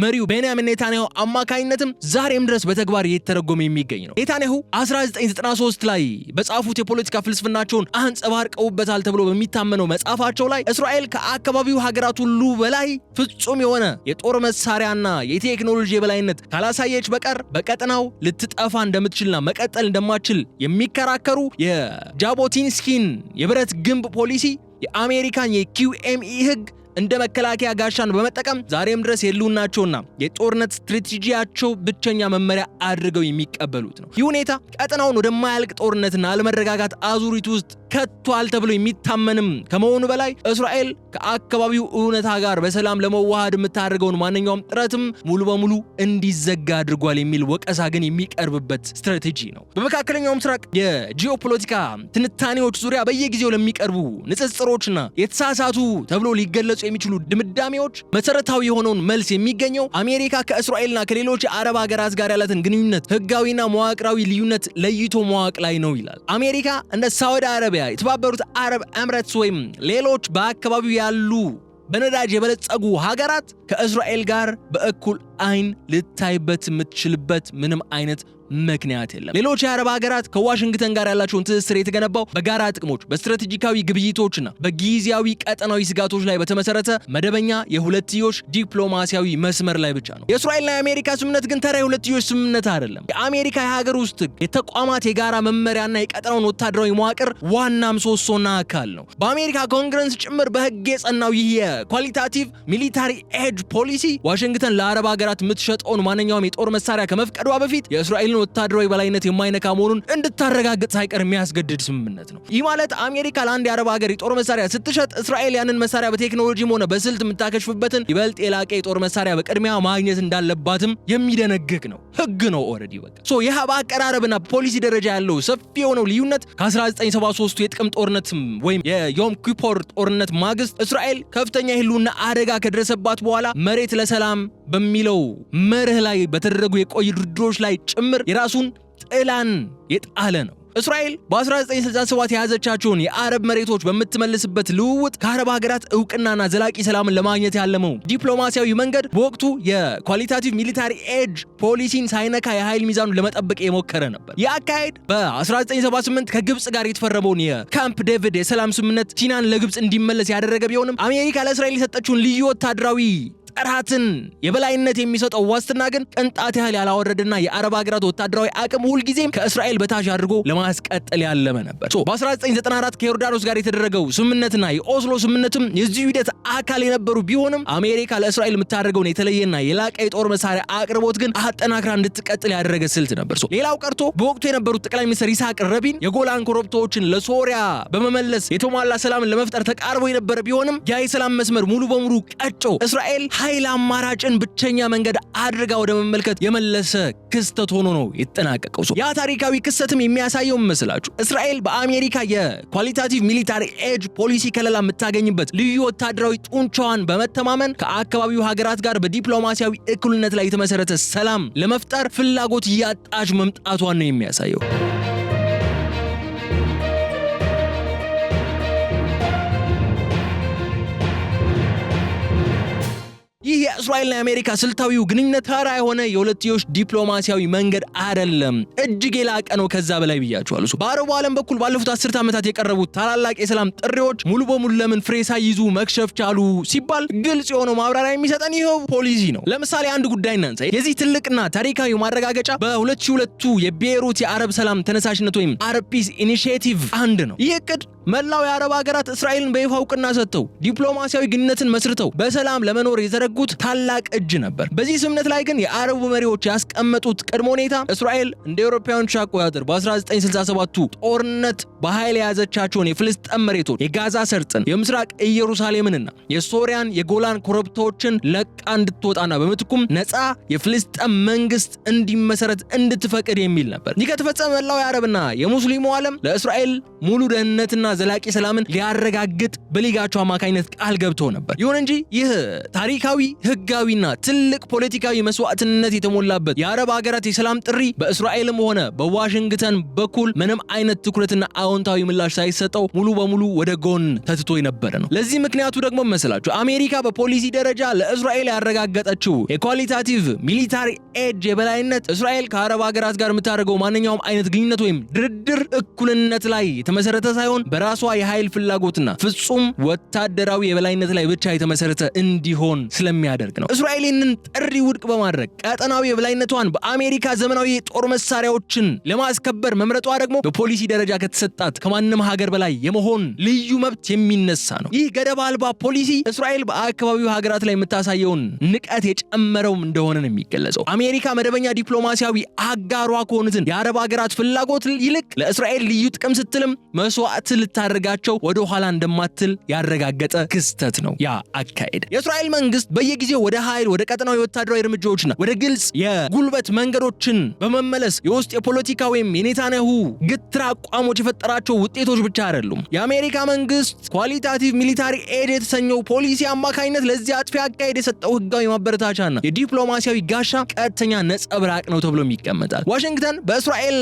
መሪው ቤንያሚን ኔታንያሁ አማካኝነትም ዛሬም ድረስ በተግባር እየተተረጎመ የሚገኝ ነው። ኔታንያሁ 1993 ላይ በጻፉት የፖለቲካ ፍልስፍናቸውን አንጸባርቀውበታል ተብሎ በሚታመነው መጽሐፋቸው ላይ እስራኤል ከአካባቢው ሀገራት ሁሉ በላይ ፍጹም የሆነ የጦር መሳሪያና የቴክኖሎጂ የበላይነት ካላሳየች በቀር በቀጠናው ልትጠፋ እንደምትችልና መቀጠል እንደማትችል የሚከራከሩ የጃቦቲንስኪን የብረት ግንብ ፖሊሲ የአሜሪካን የQME ህግ እንደ መከላከያ ጋሻን በመጠቀም ዛሬም ድረስ የሉናቸውና የጦርነት ስትራቴጂያቸው ብቸኛ መመሪያ አድርገው የሚቀበሉት ነው። ይህ ሁኔታ ቀጠናውን ወደማያልቅ ጦርነትና አለመረጋጋት አዙሪት ውስጥ ከቷል ተብሎ የሚታመንም ከመሆኑ በላይ እስራኤል ከአካባቢው እውነታ ጋር በሰላም ለመዋሃድ የምታደርገውን ማንኛውም ጥረትም ሙሉ በሙሉ እንዲዘጋ አድርጓል የሚል ወቀሳ ግን የሚቀርብበት ስትራቴጂ ነው። በመካከለኛው ምስራቅ የጂኦፖለቲካ ትንታኔዎች ዙሪያ በየጊዜው ለሚቀርቡ ንጽጽሮችና የተሳሳቱ ተብሎ ሊገለጹ የሚችሉ ድምዳሜዎች መሰረታዊ የሆነውን መልስ የሚገኘው አሜሪካ ከእስራኤልና ከሌሎች የአረብ ሀገራት ጋር ያላትን ግንኙነት ህጋዊና መዋቅራዊ ልዩነት ለይቶ መዋቅ ላይ ነው ይላል። አሜሪካ እንደ ሳውዲ አረቢያ፣ የተባበሩት አረብ ኤምሬትስ ወይም ሌሎች በአካባቢው ያሉ በነዳጅ የበለጸጉ ሀገራት ከእስራኤል ጋር በእኩል አይን ልታይበት የምትችልበት ምንም አይነት ምክንያት የለም። ሌሎች የአረብ ሀገራት ከዋሽንግተን ጋር ያላቸውን ትስስር የተገነባው በጋራ ጥቅሞች፣ በስትራቴጂካዊ ግብይቶችና በጊዜያዊ ቀጠናዊ ስጋቶች ላይ በተመሰረተ መደበኛ የሁለትዮሽ ዲፕሎማሲያዊ መስመር ላይ ብቻ ነው። የእስራኤልና የአሜሪካ ስምምነት ግን ተራ የሁለትዮሽ ስምምነት አይደለም። የአሜሪካ የሀገር ውስጥ የተቋማት የጋራ መመሪያና የቀጠናውን ወታደራዊ መዋቅር ዋና ምሰሶና አካል ነው። በአሜሪካ ኮንግረስ ጭምር በህግ የጸናው ይህ የኳሊታቲቭ ሚሊታሪ ኤጅ ፖሊሲ ዋሽንግተን ለአረብ ሀገራት የምትሸጠውን ማንኛውም የጦር መሳሪያ ከመፍቀዷ በፊት የእስራኤልን ወታደራዊ በላይነት የማይነካ መሆኑን እንድታረጋግጥ ሳይቀር የሚያስገድድ ስምምነት ነው። ይህ ማለት አሜሪካ ለአንድ የአረብ ሀገር የጦር መሳሪያ ስትሸጥ እስራኤል ያንን መሳሪያ በቴክኖሎጂም ሆነ በስልት የምታከሽፍበትን ይበልጥ የላቀ የጦር መሳሪያ በቅድሚያ ማግኘት እንዳለባትም የሚደነግግ ነው። ህግ ነው ኦልሬዲ በቃ ይህ በአቀራረብና ፖሊሲ ደረጃ ያለው ሰፊ የሆነው ልዩነት ከ1973 የጥቅምት ጦርነት ወይም የዮም ኪፖር ጦርነት ማግስት እስራኤል ከፍተኛ የህልውና አደጋ ከደረሰባት በኋላ መሬት ለሰላም በሚለው መርህ ላይ በተደረጉ የቆዩ ድርድሮች ላይ ጭምር የራሱን ጥላን የጣለ ነው። እስራኤል በ1967 የያዘቻቸውን የአረብ መሬቶች በምትመልስበት ልውውጥ ከአረብ ሀገራት እውቅናና ዘላቂ ሰላምን ለማግኘት ያለመው ዲፕሎማሲያዊ መንገድ በወቅቱ የኳሊታቲቭ ሚሊታሪ ኤጅ ፖሊሲን ሳይነካ የኃይል ሚዛኑን ለመጠበቅ የሞከረ ነበር። ይህ አካሄድ በ1978 ከግብጽ ጋር የተፈረመውን የካምፕ ዴቪድ የሰላም ስምምነት ሲናን ለግብጽ እንዲመለስ ያደረገ ቢሆንም አሜሪካ ለእስራኤል የሰጠችውን ልዩ ወታደራዊ ጥራትን የበላይነት የሚሰጠው ዋስትና ግን ቅንጣት ያህል ያላወረደና የአረብ ሀገራት ወታደራዊ አቅም ሁልጊዜም ከእስራኤል በታች አድርጎ ለማስቀጠል ያለመ ነበር። በ1994 ከዮርዳኖስ ጋር የተደረገው ስምምነትና የኦስሎ ስምምነትም የዚህ ሂደት አካል የነበሩ ቢሆንም አሜሪካ ለእስራኤል የምታደርገውን የተለየና የላቀ የጦር መሳሪያ አቅርቦት ግን አጠናክራ እንድትቀጥል ያደረገ ስልት ነበር። ሌላው ቀርቶ በወቅቱ የነበሩት ጠቅላይ ሚኒስትር ይስሐቅ ረቢን የጎላን ኮረብታዎችን ለሶሪያ በመመለስ የተሟላ ሰላምን ለመፍጠር ተቃርቦ የነበረ ቢሆንም ያ የሰላም መስመር ሙሉ በሙሉ ቀጮ እስራኤል ኃይል አማራጭን ብቸኛ መንገድ አድርጋ ወደ መመልከት የመለሰ ክስተት ሆኖ ነው የተጠናቀቀው። ያ ታሪካዊ ክስተትም የሚያሳየው መስላችሁ እስራኤል በአሜሪካ የኳሊታቲቭ ሚሊታሪ ኤጅ ፖሊሲ ከለላ የምታገኝበት ልዩ ወታደራዊ ጡንቻዋን በመተማመን ከአካባቢው ሀገራት ጋር በዲፕሎማሲያዊ እኩልነት ላይ የተመሰረተ ሰላም ለመፍጠር ፍላጎት እያጣች መምጣቷን ነው የሚያሳየው። ይህ የእስራኤልና የአሜሪካ ስልታዊው ግንኙነት ተራ የሆነ የሁለትዮሽ ዲፕሎማሲያዊ መንገድ አይደለም፣ እጅግ የላቀ ነው። ከዛ በላይ ብያችኋለሁ። በአረቡ ዓለም በኩል ባለፉት 10 ዓመታት የቀረቡት ታላላቅ የሰላም ጥሪዎች ሙሉ በሙሉ ለምን ፍሬ ሳይይዙ መክሸፍ ቻሉ ሲባል ግልጽ የሆነው ማብራሪያ የሚሰጠን ይኸው ፖሊሲ ነው። ለምሳሌ አንድ ጉዳይ እናንሳ። የዚህ ትልቅና ታሪካዊ ማረጋገጫ በ2002 የቤይሩት የአረብ ሰላም ተነሳሽነት ወይም አረብ ፒስ ኢኒሺዬቲቭ አንድ ነው። ይህ እቅድ መላው የአረብ ሀገራት እስራኤልን በይፋ እውቅና ሰጥተው ዲፕሎማሲያዊ ግንኙነትን መስርተው በሰላም ለመኖር የዘረጉት ታላቅ እጅ ነበር። በዚህ ስምምነት ላይ ግን የአረቡ መሪዎች ያስቀመጡት ቅድመ ሁኔታ እስራኤል እንደ አውሮፓውያኖች አቆጣጠር በ1967 ጦርነት በኃይል የያዘቻቸውን የፍልስጤም መሬቶች፣ የጋዛ ሰርጥን፣ የምስራቅ ኢየሩሳሌምንና የሶሪያን የጎላን ኮረብታዎችን ለቃ እንድትወጣና በምትኩም ነፃ የፍልስጤም መንግስት እንዲመሰረት እንድትፈቅድ የሚል ነበር። ይህ ከተፈጸመ መላው የአረብና የሙስሊሙ ዓለም ለእስራኤል ሙሉ ደህንነትና ዘላቂ ሰላምን ሊያረጋግጥ በሊጋቸው አማካኝነት ቃል ገብቶ ነበር። ይሁን እንጂ ይህ ታሪካዊ ህገ ህጋዊና ትልቅ ፖለቲካዊ መስዋዕትነት የተሞላበት የአረብ ሀገራት የሰላም ጥሪ በእስራኤልም ሆነ በዋሽንግተን በኩል ምንም አይነት ትኩረትና አዎንታዊ ምላሽ ሳይሰጠው ሙሉ በሙሉ ወደ ጎን ተትቶ የነበረ ነው። ለዚህ ምክንያቱ ደግሞ መሰላችሁ አሜሪካ በፖሊሲ ደረጃ ለእስራኤል ያረጋገጠችው የኳሊታቲቭ ሚሊታሪ ኤጅ የበላይነት እስራኤል ከአረብ ሀገራት ጋር የምታደርገው ማንኛውም አይነት ግንኙነት ወይም ድርድር እኩልነት ላይ የተመሰረተ ሳይሆን በራሷ የኃይል ፍላጎትና ፍጹም ወታደራዊ የበላይነት ላይ ብቻ የተመሰረተ እንዲሆን ስለሚያደርግ ነው። እስራኤል ይህንን ጥሪ ውድቅ በማድረግ ቀጠናዊ የበላይነቷን በአሜሪካ ዘመናዊ የጦር መሳሪያዎችን ለማስከበር መምረጧ ደግሞ በፖሊሲ ደረጃ ከተሰጣት ከማንም ሀገር በላይ የመሆን ልዩ መብት የሚነሳ ነው። ይህ ገደብ አልባ ፖሊሲ እስራኤል በአካባቢው ሀገራት ላይ የምታሳየውን ንቀት የጨመረው እንደሆነ ነው የሚገለጸው። አሜሪካ መደበኛ ዲፕሎማሲያዊ አጋሯ ከሆኑትን የአረብ ሀገራት ፍላጎት ይልቅ ለእስራኤል ልዩ ጥቅም ስትልም መስዋዕት ልታደርጋቸው ወደ ኋላ እንደማትል ያረጋገጠ ክስተት ነው ያ አካሄድ። የእስራኤል መንግስት በየጊዜው ወደ ኃይል፣ ወደ ቀጠናዊ ወታደራዊ እርምጃዎችና ወደ ግልጽ የጉልበት መንገዶችን በመመለስ የውስጥ የፖለቲካ ወይም የኔታንያሁ ግትር አቋሞች የፈጠራቸው ውጤቶች ብቻ አይደሉም። የአሜሪካ መንግስት ኳሊታቲቭ ሚሊታሪ ኤድ የተሰኘው ፖሊሲ አማካኝነት ለዚህ አጥፊ አካሄድ የሰጠው ህጋዊ ማበረታቻና የዲፕሎማሲያዊ ጋሻ ቀጥተኛ ነጸብራቅ ነው ተብሎ ይቀመጣል። ዋሽንግተን በእስራኤል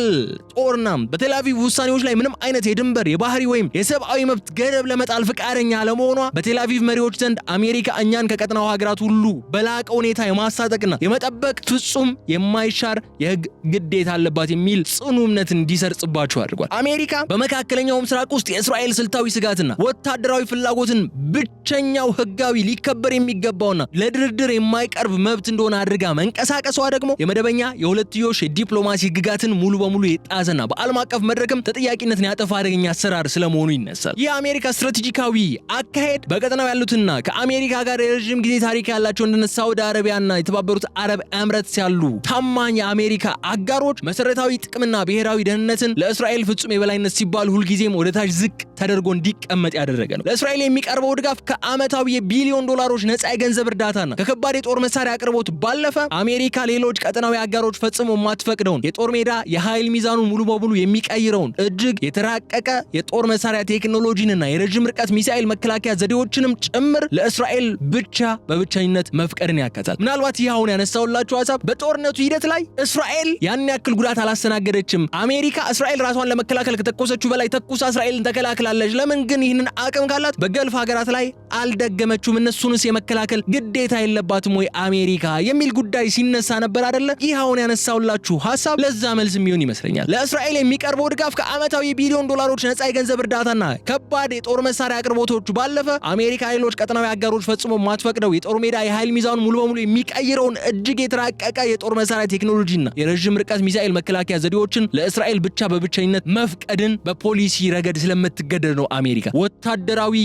ጦርና በቴል አቪቭ ውሳኔዎች ላይ ምንም አይነት የድንበር የባህሪ ወይም የሰብአዊ መብት ገደብ ለመጣል ፍቃደኛ ለመሆኗ በቴል አቪቭ መሪዎች ዘንድ አሜሪካ እኛን ከቀጠናው ሀገራት ሁሉ በላቀ ሁኔታ የማሳጠቅና የመጠበቅ ፍጹም የማይሻር የህግ ግዴታ አለባት የሚል ጽኑ እምነት እንዲሰርጽባቸው አድርጓል። አሜሪካ በመካከለኛው ምስራቅ ውስጥ የእስራኤል ስልታዊ ስጋትና ወታደራዊ ፍላጎትን ብቸኛው ህጋዊ ሊከበር የሚገባውና ለድርድር የማይቀርብ መብት እንደሆነ አድርጋ መንቀሳቀሷ ደግሞ የመደበኛ የሁለትዮሽ የዲፕሎማሲ ህግጋትን ሙሉ በሙሉ የጣሰና በዓለም አቀፍ መድረክም ተጠያቂነትን ያጠፋ አደገኛ አሰራር ስለመሆኑ ይነሳል። ይህ የአሜሪካ ስትራቴጂካዊ አካሄድ በቀጠናው ያሉትና ከአሜሪካ ጋር የረጅም ጊዜ ታሪክ ያላቸው እንደ ሳውዲ አረቢያና የተባበሩት አረብ ኤምሬትስ ያሉ ታማኝ የአሜሪካ አጋሮች መሰረታዊ ጥቅምና ብሔራዊ ደህንነትን ለእስራኤል ፍጹም የበላይነት ሲባል ሁልጊዜም ወደታች ዝቅ ተደርጎ እንዲቀመጥ ያደረገ ነው። ለእስራኤል የሚቀርበው ድጋፍ ከዓመታዊ የቢሊዮን ዶላሮች ነፃ የገንዘብ እርዳታና ከከባድ የጦር መሳሪያ አቅርቦት ባለፈ አሜሪካ ሌሎች ቀጠናዊ አጋሮች ፈጽሞ የማትፈቅደውን የጦር ሜዳ የኃይል ሚዛኑን ሙሉ በሙሉ የሚቀይረውን እጅግ የተራቀቀ የጦር መሳሪያ ቴክኖሎጂንና የረጅም ርቀት ሚሳኤል መከላከያ ዘዴዎችንም ጭምር ለእስራኤል ብቻ በብቸኝነት መፍቀድን ያካትታል። ምናልባት ይህ አሁን ያነሳውላችሁ ሐሳብ በጦርነቱ ሂደት ላይ እስራኤል ያን ያክል ጉዳት አላስተናገደችም። አሜሪካ እስራኤል ራሷን ለመከላከል ከተኮሰችው በላይ ተኩሳ እስራኤልን ተከላክላለች። ለምን ግን ይህንን አቅም ካላት በገልፍ ሀገራት ላይ አልደገመችውም? እነሱንስ የመከላከል ግዴታ የለባትም ወይ አሜሪካ የሚል ጉዳይ ሲነሳ ነበር አይደለ? ይህ አሁን ያነሳውላችሁ ሐሳብ ለዛ መልስ የሚሆን ይመስለኛል። ለእስራኤል የሚቀርበው ድጋፍ ከዓመታዊ ቢሊዮን ዶላሮች ነፃ የገንዘብ እርዳታና ከባድ የጦር መሳሪያ አቅርቦቶቹ ባለፈ አሜሪካ ሌሎች ቀጠናዊ አጋሮች ፈጽሞ የማትፈቅደው የጦር ሜዳ የኃይል ሚዛኑን ሙሉ በሙሉ የሚቀይረውን እጅግ የተራቀቀ የጦር መሳሪያ ቴክኖሎጂና የረጅም ርቀት ሚሳኤል መከላከያ ዘዴዎችን ለእስራኤል ብቻ በብቸኝነት መፍቀድን በፖሊሲ ረገድ ስለምትገደድ ነው አሜሪካ ወታደራዊ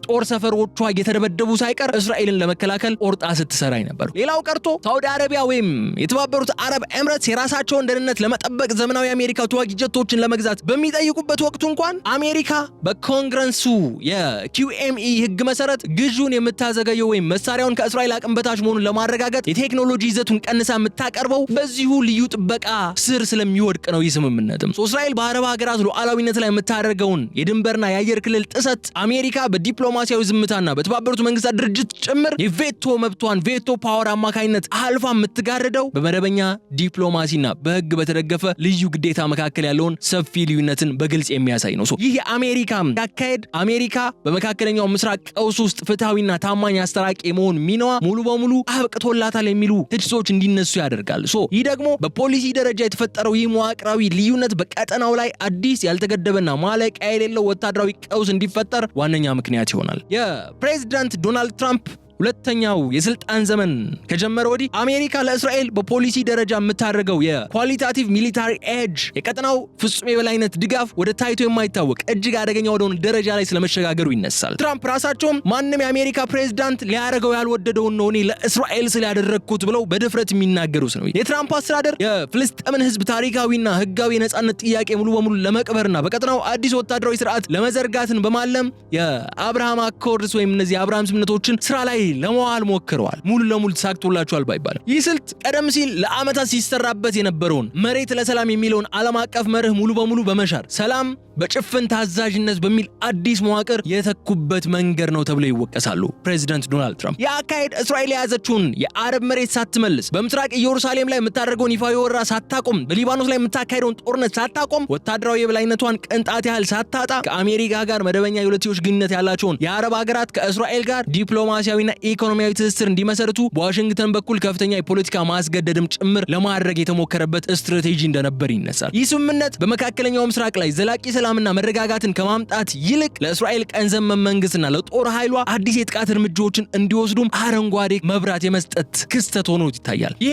ጦር ሰፈሮቿ እየተደበደቡ ሳይቀር እስራኤልን ለመከላከል ኦርጣ ስትሰራ ነበር። ሌላው ቀርቶ ሳውዲ አረቢያ ወይም የተባበሩት አረብ ኤምሬትስ የራሳቸውን ደህንነት ለመጠበቅ ዘመናዊ አሜሪካ ተዋጊ ጀቶችን ለመግዛት በሚጠይቁበት ወቅቱ እንኳን አሜሪካ በኮንግረሱ የQME ህግ መሰረት ግዥውን የምታዘገየው ወይም መሳሪያውን ከእስራኤል አቅም በታች መሆኑን ለማረጋገጥ የቴክኖሎጂ ይዘቱን ቀንሳ የምታቀርበው በዚሁ ልዩ ጥበቃ ስር ስለሚወድቅ ነው። ይስምምነትም እስራኤል በአረብ ሀገራት ሉዓላዊነት ላይ የምታደርገውን የድንበርና የአየር ክልል ጥሰት አሜሪካ በዲፕሎማሲያዊ ዝምታና በተባበሩት መንግስታት ድርጅት ጭምር የቬቶ መብቷን ቬቶ ፓወር አማካኝነት አልፋ የምትጋርደው በመደበኛ ዲፕሎማሲና በህግ በተደገፈ ልዩ ግዴታ መካከል ያለውን ሰፊ ልዩነትን በግልጽ የሚያሳይ ነው። ይህ የአሜሪካ አካሄድ አሜሪካ በመካከለኛው ምስራቅ ቀውስ ውስጥ ፍትሃዊና ታማኝ አስተራቂ የመሆን ሚናዋ ሙሉ በሙሉ አብቅቶላታል የሚሉ ትችቶች እንዲነሱ ያደርጋል። ይህ ደግሞ በፖሊሲ ደረጃ የተፈጠረው ይህ መዋቅራዊ ልዩነት በቀጠናው ላይ አዲስ ያልተገደበና ማለቂያ የሌለው ወታደራዊ ቀውስ እንዲፈጠር ዋነኛ ምክንያት ይሆናል። የፕሬዝዳንት ዶናልድ ትራምፕ ሁለተኛው የስልጣን ዘመን ከጀመረ ወዲህ አሜሪካ ለእስራኤል በፖሊሲ ደረጃ የምታደርገው የኳሊታቲቭ ሚሊታሪ ኤጅ የቀጠናው ፍጹም የበላይነት ድጋፍ ወደ ታይቶ የማይታወቅ እጅግ አደገኛ ወደሆነ ደረጃ ላይ ስለመሸጋገሩ ይነሳል። ትራምፕ ራሳቸውም ማንም የአሜሪካ ፕሬዝዳንት ሊያደርገው ያልወደደውን ነው እኔ ለእስራኤል ስላደረግኩት ብለው በድፍረት የሚናገሩት ነው። የትራምፕ አስተዳደር የፍልስጤምን ህዝብ ታሪካዊና ህጋዊ የነጻነት ጥያቄ ሙሉ በሙሉ ለመቅበርና በቀጠናው አዲስ ወታደራዊ ስርዓት ለመዘርጋትን በማለም የአብርሃም አኮርድስ ወይም እነዚህ የአብርሃም ስምምነቶችን ስራ ላይ ለመዋል ሞክረዋል። ሙሉ ለሙሉ ተሳክቶላቸዋል ባይባልም ይህ ስልት ቀደም ሲል ለዓመታት ሲሰራበት የነበረውን መሬት ለሰላም የሚለውን ዓለም አቀፍ መርህ ሙሉ በሙሉ በመሻር ሰላም በጭፍን ታዛዥነት በሚል አዲስ መዋቅር የተኩበት መንገድ ነው ተብለው ይወቀሳሉ ፕሬዚዳንት ዶናልድ ትራምፕ። የአካሄድ እስራኤል የያዘችውን የአረብ መሬት ሳትመልስ፣ በምስራቅ ኢየሩሳሌም ላይ የምታደርገውን ይፋዊ ወረራ ሳታቆም፣ በሊባኖስ ላይ የምታካሄደውን ጦርነት ሳታቆም፣ ወታደራዊ የበላይነቷን ቅንጣት ያህል ሳታጣ፣ ከአሜሪካ ጋር መደበኛ የሁለትዮሽ ግንኙነት ያላቸውን የአረብ ሀገራት ከእስራኤል ጋር ዲፕሎማሲያዊና ኢኮኖሚያዊ ትስስር እንዲመሰርቱ በዋሽንግተን በኩል ከፍተኛ የፖለቲካ ማስገደድም ጭምር ለማድረግ የተሞከረበት ስትራቴጂ እንደነበር ይነሳል። ይህ ስምምነት በመካከለኛው ምስራቅ ላይ ዘላቂ ሰላምና መረጋጋትን ከማምጣት ይልቅ ለእስራኤል ቀንዘመን መንግስትና ለጦር ኃይሏ አዲስ የጥቃት እርምጃዎችን እንዲወስዱም አረንጓዴ መብራት የመስጠት ክስተት ሆኖ ይታያል። ይህ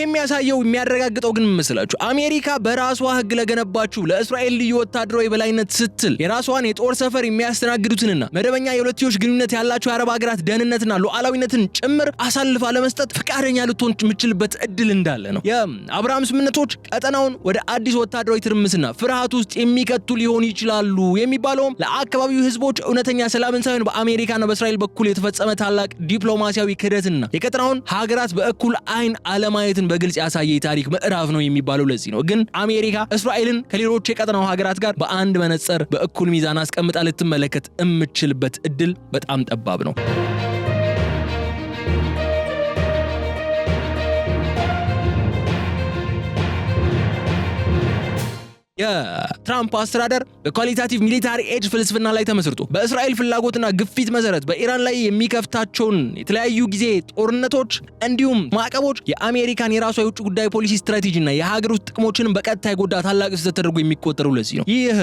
የሚያረጋግጠው ግን መስላችሁ አሜሪካ በራሷ ህግ ለገነባችሁ ለእስራኤል ልዩ ወታደራዊ በላይነት ስትል የራሷን የጦር ሰፈር የሚያስተናግዱትንና መደበኛ የሁለትዮሽ ግንኙነት ያላቸው የአረብ ሀገራት ደህንነትና ሉዓላዊነትን ጭምር አሳልፋ ለመስጠት ፈቃደኛ ልትሆን የምትችልበት እድል እንዳለ ነው። የአብርሃም ስምምነቶች ቀጠናውን ወደ አዲስ ወታደራዊ ትርምስና ፍርሃት ውስጥ የሚከቱ ሊሆኑ ይችላሉ የሚባለውም ለአካባቢው ህዝቦች እውነተኛ ሰላምን ሳይሆን በአሜሪካና በእስራኤል በኩል የተፈጸመ ታላቅ ዲፕሎማሲያዊ ክህደትና የቀጠናውን ሀገራት በእኩል አይን አለማየትን በግልጽ ያሳየ የታሪክ ምዕራፍ ነው የሚባለው ለዚህ ነው። ግን አሜሪካ እስራኤልን ከሌሎች የቀጠናው ሀገራት ጋር በአንድ መነጽር በእኩል ሚዛን አስቀምጣ ልትመለከት የምትችልበት እድል በጣም ጠባብ ነው። የትራምፕ አስተዳደር በኳሊታቲቭ ሚሊታሪ ኤጅ ፍልስፍና ላይ ተመስርቶ በእስራኤል ፍላጎትና ግፊት መሰረት በኢራን ላይ የሚከፍታቸውን የተለያዩ ጊዜ ጦርነቶች እንዲሁም ማዕቀቦች የአሜሪካን የራሷ የውጭ ጉዳይ ፖሊሲ ስትራቴጂና የሀገር ውስጥ ጥቅሞችን በቀጥታ የጎዳ ታላቅ ስህተት ተደርጎ የሚቆጠሩ ለዚህ ነው። ይህ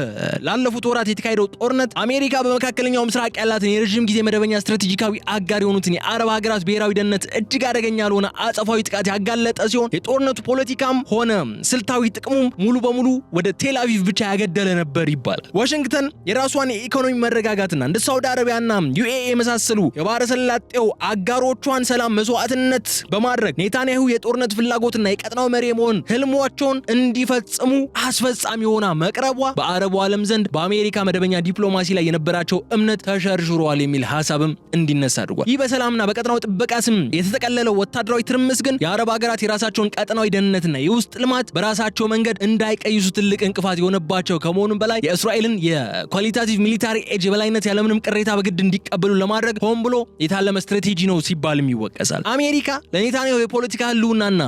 ላለፉት ወራት የተካሄደው ጦርነት አሜሪካ በመካከለኛው ምስራቅ ያላትን የረጅም ጊዜ መደበኛ ስትራቴጂካዊ አጋር የሆኑትን የአረብ ሀገራት ብሔራዊ ደህንነት እጅግ አደገኛ ለሆነ አጸፋዊ ጥቃት ያጋለጠ ሲሆን የጦርነቱ ፖለቲካም ሆነ ስልታዊ ጥቅሙም ሙሉ በሙሉ ወደ ቴል አቪቭ ብቻ ያገደለ ነበር ይባላል። ዋሽንግተን የራሷን የኢኮኖሚ መረጋጋትና እንደ ሳውዲ አረቢያና ዩኤኢ የመሳሰሉ የባህረ ሰላጤው አጋሮቿን ሰላም መስዋዕትነት በማድረግ ኔታንያሁ የጦርነት ፍላጎትና የቀጠናው መሪ መሆን ህልሟቸውን እንዲፈጽሙ አስፈጻሚ ሆና መቅረቧ በአረቡ ዓለም ዘንድ በአሜሪካ መደበኛ ዲፕሎማሲ ላይ የነበራቸው እምነት ተሸርሽሯል የሚል ሐሳብም እንዲነሳ አድርጓል። ይህ በሰላምና በቀጠናው ጥበቃ ስም የተጠቀለለው ወታደራዊ ትርምስ ግን የአረብ ሀገራት የራሳቸውን ቀጠናዊ ደህንነትና የውስጥ ልማት በራሳቸው መንገድ እንዳይቀይሱ ትልቅ እንቅፋት የሆነባቸው ከመሆኑም በላይ የእስራኤልን የኳሊታቲቭ ሚሊታሪ ኤጅ የበላይነት ያለምንም ቅሬታ በግድ እንዲቀበሉ ለማድረግ ሆን ብሎ የታለመ ስትራቴጂ ነው ሲባልም ይወቀሳል። አሜሪካ ለኔታንያሁ የፖለቲካ ህልውናና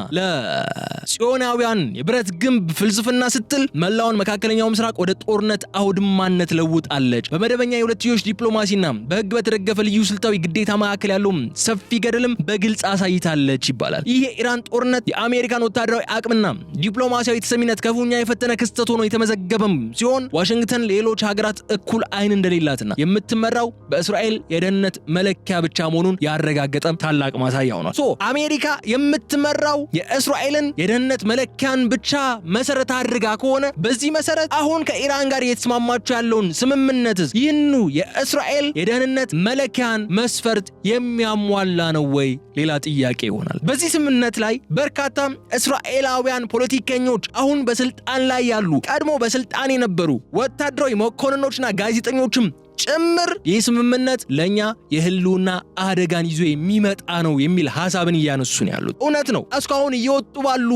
ለጽዮናውያን የብረት ግንብ ፍልስፍና ስትል መላውን መካከለኛው ምስራቅ ወደ ጦርነት አውድማነት ለውጣለች። በመደበኛ የሁለትዮሽ ዲፕሎማሲና በህግ በተደገፈ ልዩ ስልታዊ ግዴታ መካከል ያለው ሰፊ ገደልም በግልጽ አሳይታለች ይባላል። ይህ የኢራን ጦርነት የአሜሪካን ወታደራዊ አቅምና ዲፕሎማሲያዊ ተሰሚነት ከፉኛ የፈተነ ክስተት ሆኖ የተመዘገበም ሲሆን ዋሽንግተን ሌሎች ሀገራት እኩል አይን እንደሌላትና የምትመራው በእስራኤል የደህንነት መለኪያ ብቻ መሆኑን ያረጋገጠ ታላቅ ማሳያ ሆኗል። አሜሪካ የምትመራው የእስራኤልን የደህንነት መለኪያን ብቻ መሰረት አድርጋ ከሆነ በዚህ መሰረት አሁን ከኢራን ጋር የተስማማቸው ያለውን ስምምነትስ ይህኑ የእስራኤል የደህንነት መለኪያን መስፈርት የሚያሟላ ነው ወይ? ሌላ ጥያቄ ይሆናል። በዚህ ስምምነት ላይ በርካታ እስራኤላውያን ፖለቲከኞች አሁን በስልጣን ላይ ያሉ ቀድሞ በስልጣን የነበሩ ወታደራዊ መኮንኖችና ጋዜጠኞችም ጭምር ይህ ስምምነት ለኛ የህልውና አደጋን ይዞ የሚመጣ ነው የሚል ሐሳብን እያነሱ ነው ያሉት። እውነት ነው። እስካሁን እየወጡ ባሉ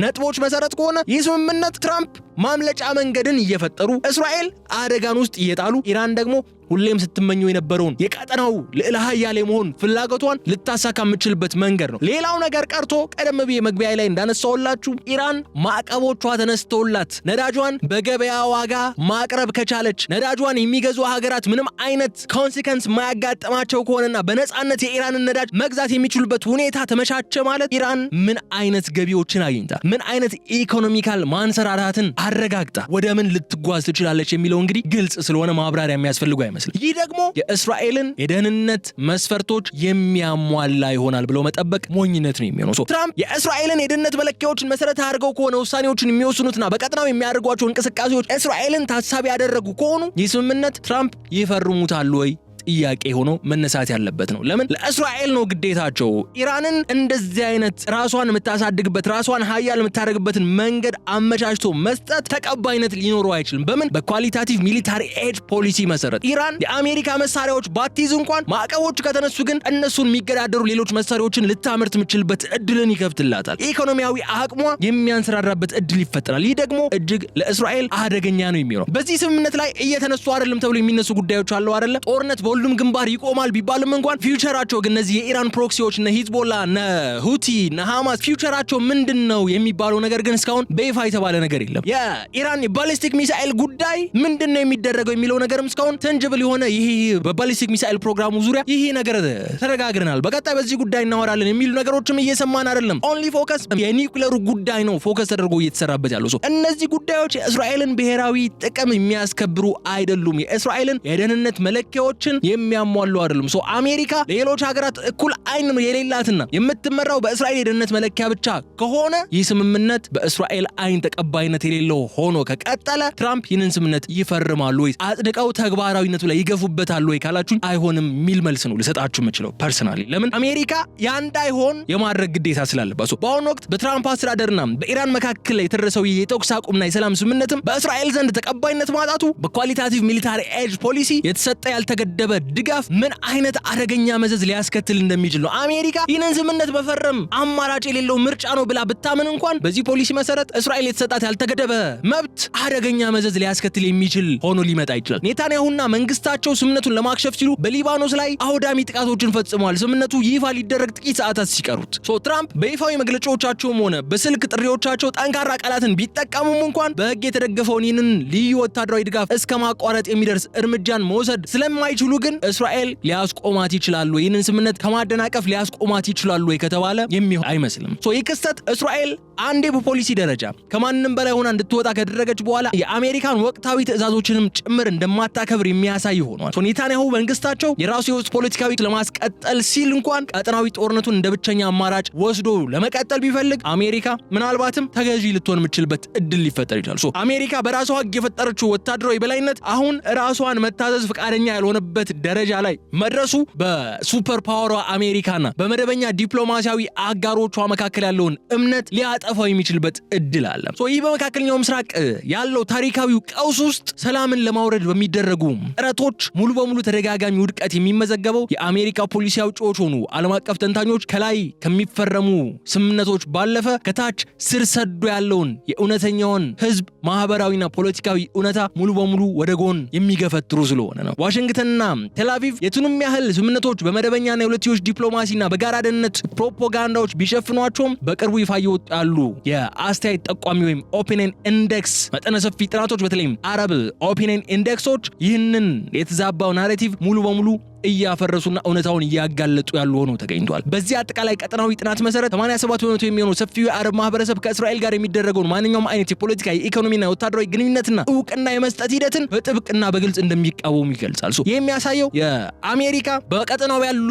ነጥቦች መሰረት ከሆነ ይህ ስምምነት ትራምፕ ማምለጫ መንገድን እየፈጠሩ እስራኤል አደጋን ውስጥ እየጣሉ ኢራን ደግሞ ሁሌም ስትመኘው የነበረውን የቀጠናው ልዕለ ኃያል የመሆን ፍላጎቷን ልታሳካ የምትችልበት መንገድ ነው። ሌላው ነገር ቀርቶ ቀደም ብዬ መግቢያ ላይ እንዳነሳውላችሁ ኢራን ማዕቀቦቿ ተነስተውላት ነዳጇን በገበያ ዋጋ ማቅረብ ከቻለች ነዳጇን የሚገዙ ሀገራት ምንም አይነት ኮንሲከንስ ማያጋጥማቸው ከሆነና በነጻነት የኢራንን ነዳጅ መግዛት የሚችሉበት ሁኔታ ተመቻቸ ማለት ኢራን ምን አይነት ገቢዎችን አግኝታ ምን አይነት ኢኮኖሚካል ማንሰራራትን አረጋግጣ ወደ ምን ልትጓዝ ትችላለች የሚለው እንግዲህ ግልጽ ስለሆነ ማብራሪያ የሚያስፈልጉ አይመስልም። ይህ ደግሞ የእስራኤልን የደህንነት መስፈርቶች የሚያሟላ ይሆናል ብለው መጠበቅ ሞኝነት ነው የሚሆነው። ትራምፕ የእስራኤልን የደህንነት መለኪያዎችን መሰረት አድርገው ከሆነ ውሳኔዎችን የሚወስኑትና በቀጠናው የሚያደርጓቸው እንቅስቃሴዎች እስራኤልን ታሳቢ ያደረጉ ከሆኑ ይህ ስምምነት ትራምፕ ይፈርሙታል ወይ? ጥያቄ ሆኖ መነሳት ያለበት ነው። ለምን ለእስራኤል ነው ግዴታቸው ኢራንን እንደዚህ አይነት ራሷን የምታሳድግበት ራሷን ሀያል የምታደርግበትን መንገድ አመቻችቶ መስጠት ተቀባይነት ሊኖረው አይችልም። በምን በኳሊታቲቭ ሚሊታሪ ኤጅ ፖሊሲ መሰረት ኢራን የአሜሪካ መሳሪያዎች ባትይዝ እንኳን ማዕቀቦቹ ከተነሱ ግን እነሱን የሚገዳደሩ ሌሎች መሳሪያዎችን ልታመርት የምትችልበት እድልን ይከፍትላታል። ኢኮኖሚያዊ አቅሟ የሚያንሰራራበት እድል ይፈጠራል። ይህ ደግሞ እጅግ ለእስራኤል አደገኛ ነው የሚሆነው። በዚህ ስምምነት ላይ እየተነሱ አይደለም ተብሎ የሚነሱ ጉዳዮች አሉ አይደለ? ጦርነት በሁሉም ግንባር ይቆማል ቢባልም እንኳን ፊውቸራቸው ግን እነዚህ የኢራን ፕሮክሲዎች እነ ሂዝቦላ እነ ሁቲ እነ ሐማስ ፊውቸራቸው ምንድነው የሚባለው ነገር ግን እስካሁን በይፋ የተባለ ነገር የለም። የኢራን የባሊስቲክ ሚሳኤል ጉዳይ ምንድነው የሚደረገው የሚለው ነገርም እስካሁን ተንጅብል የሆነ ይሄ በባሊስቲክ ሚሳኤል ፕሮግራሙ ዙሪያ ይሄ ነገር ተረጋግረናል፣ በቀጣይ በዚህ ጉዳይ እናወራለን የሚሉ ነገሮችም እየሰማን አይደለም። ኦንሊ ፎከስ የኒውክሌሩ ጉዳይ ነው ፎከስ ተደርጎ እየተሰራበት ያለው። እነዚህ ጉዳዮች የእስራኤልን ብሔራዊ ጥቅም የሚያስከብሩ አይደሉም። የእስራኤልን የደህንነት መለኪያዎችን የሚያሟሉ አይደሉም። አሜሪካ ሌሎች ሀገራት እኩል አይን የሌላትና የምትመራው በእስራኤል የደህንነት መለኪያ ብቻ ከሆነ ይህ ስምምነት በእስራኤል አይን ተቀባይነት የሌለው ሆኖ ከቀጠለ ትራምፕ ይህንን ስምምነት ይፈርማሉ ወይ አጽድቀው ተግባራዊነቱ ላይ ይገፉበታል ወይ ካላችሁ አይሆንም የሚል መልስ ነው ልሰጣችሁ የምችለው ፐርሰናሊ። ለምን አሜሪካ ያንዳይሆን የማድረግ ግዴታ ስላለባት። በአሁኑ ወቅት በትራምፕ አስተዳደርና በኢራን መካከል ላይ የተደረሰው የተኩስ አቁምና የሰላም ስምምነትም በእስራኤል ዘንድ ተቀባይነት ማጣቱ በኳሊታቲቭ ሚሊታሪ ኤጅ ፖሊሲ የተሰጠ ያልተገደበ ድጋፍ ምን አይነት አደገኛ መዘዝ ሊያስከትል እንደሚችል ነው። አሜሪካ ይህንን ስምምነት በፈረም አማራጭ የሌለው ምርጫ ነው ብላ ብታምን እንኳን በዚህ ፖሊሲ መሰረት እስራኤል የተሰጣት ያልተገደበ መብት አደገኛ መዘዝ ሊያስከትል የሚችል ሆኖ ሊመጣ ይችላል። ኔታንያሁና መንግስታቸው ስምምነቱን ለማክሸፍ ሲሉ በሊባኖስ ላይ አውዳሚ ጥቃቶችን ፈጽመዋል። ስምምነቱ ይፋ ሊደረግ ጥቂት ሰዓታት ሲቀሩት ትራምፕ በይፋዊ መግለጫዎቻቸውም ሆነ በስልክ ጥሪዎቻቸው ጠንካራ ቃላትን ቢጠቀሙም እንኳን በህግ የተደገፈውን ይህንን ልዩ ወታደራዊ ድጋፍ እስከ ማቋረጥ የሚደርስ እርምጃን መውሰድ ስለማይችሉ ግን እስራኤል ሊያስቆማት ይችላሉ። ይህንን ስምምነት ከማደናቀፍ ሊያስቆማት ይችላሉ ከተባለ የሚሆን አይመስልም። ይህ ክስተት እስራኤል አንዴ በፖሊሲ ደረጃ ከማንም በላይ ሆና እንድትወጣ ከደረገች በኋላ የአሜሪካን ወቅታዊ ትዕዛዞችንም ጭምር እንደማታከብር የሚያሳይ ሆኗል። ኔታንያሁ መንግስታቸው የራሱ የውስጥ ፖለቲካዊ ለማስቀጠል ሲል እንኳን ቀጠናዊ ጦርነቱን እንደ ብቸኛ አማራጭ ወስዶ ለመቀጠል ቢፈልግ አሜሪካ ምናልባትም ተገዢ ልትሆን የምትችልበት እድል ሊፈጠር ይችላል። አሜሪካ በራሷ ህግ የፈጠረችው ወታደራዊ በላይነት አሁን ራሷን መታዘዝ ፈቃደኛ ያልሆነበት ደረጃ ላይ መድረሱ በሱፐር ፓወሯ አሜሪካና በመደበኛ ዲፕሎማሲያዊ አጋሮቿ መካከል ያለውን እምነት ሊያጠፋው የሚችልበት እድል አለ። ይህ በመካከለኛው ምስራቅ ያለው ታሪካዊ ቀውስ ውስጥ ሰላምን ለማውረድ በሚደረጉ ጥረቶች ሙሉ በሙሉ ተደጋጋሚ ውድቀት የሚመዘገበው የአሜሪካ ፖሊሲ አውጪዎች ሆኑ ዓለም አቀፍ ተንታኞች ከላይ ከሚፈረሙ ስምምነቶች ባለፈ ከታች ስር ሰዶ ያለውን የእውነተኛውን ህዝብ ማህበራዊና ፖለቲካዊ እውነታ ሙሉ በሙሉ ወደ ጎን የሚገፈትሩ ስለሆነ ነው። ዋሽንግተንና ቴልአቪቭ የቱንም ያህል ስምምነቶች በመደበኛና የሁለትዮሽ ዲፕሎማሲና በጋራ ደህንነት ፕሮፓጋንዳዎች ቢሸፍኗቸውም በቅርቡ ይፋ እየወጡ ያሉ የአስተያየት ጠቋሚ ወይም ኦፒኒየን ኢንዴክስ መጠነ ሰፊ ጥናቶች በተለይም አረብ ኦፒኒየን ኢንዴክሶች ይህንን የተዛባው ናሬቲቭ ሙሉ በሙሉ እያፈረሱና እውነታውን እያጋለጡ ያሉ ሆነው ተገኝቷል። በዚህ አጠቃላይ ቀጠናዊ ጥናት መሰረት 87% የሚሆነው ሰፊው የአረብ ማህበረሰብ ከእስራኤል ጋር የሚደረገውን ማንኛውም አይነት የፖለቲካ የኢኮኖሚና ወታደራዊ ግንኙነትና እውቅና የመስጠት ሂደትን በጥብቅና በግልጽ እንደሚቃወሙ ይገልጻል። ይህ የሚያሳየው የአሜሪካ በቀጠናው ያሉ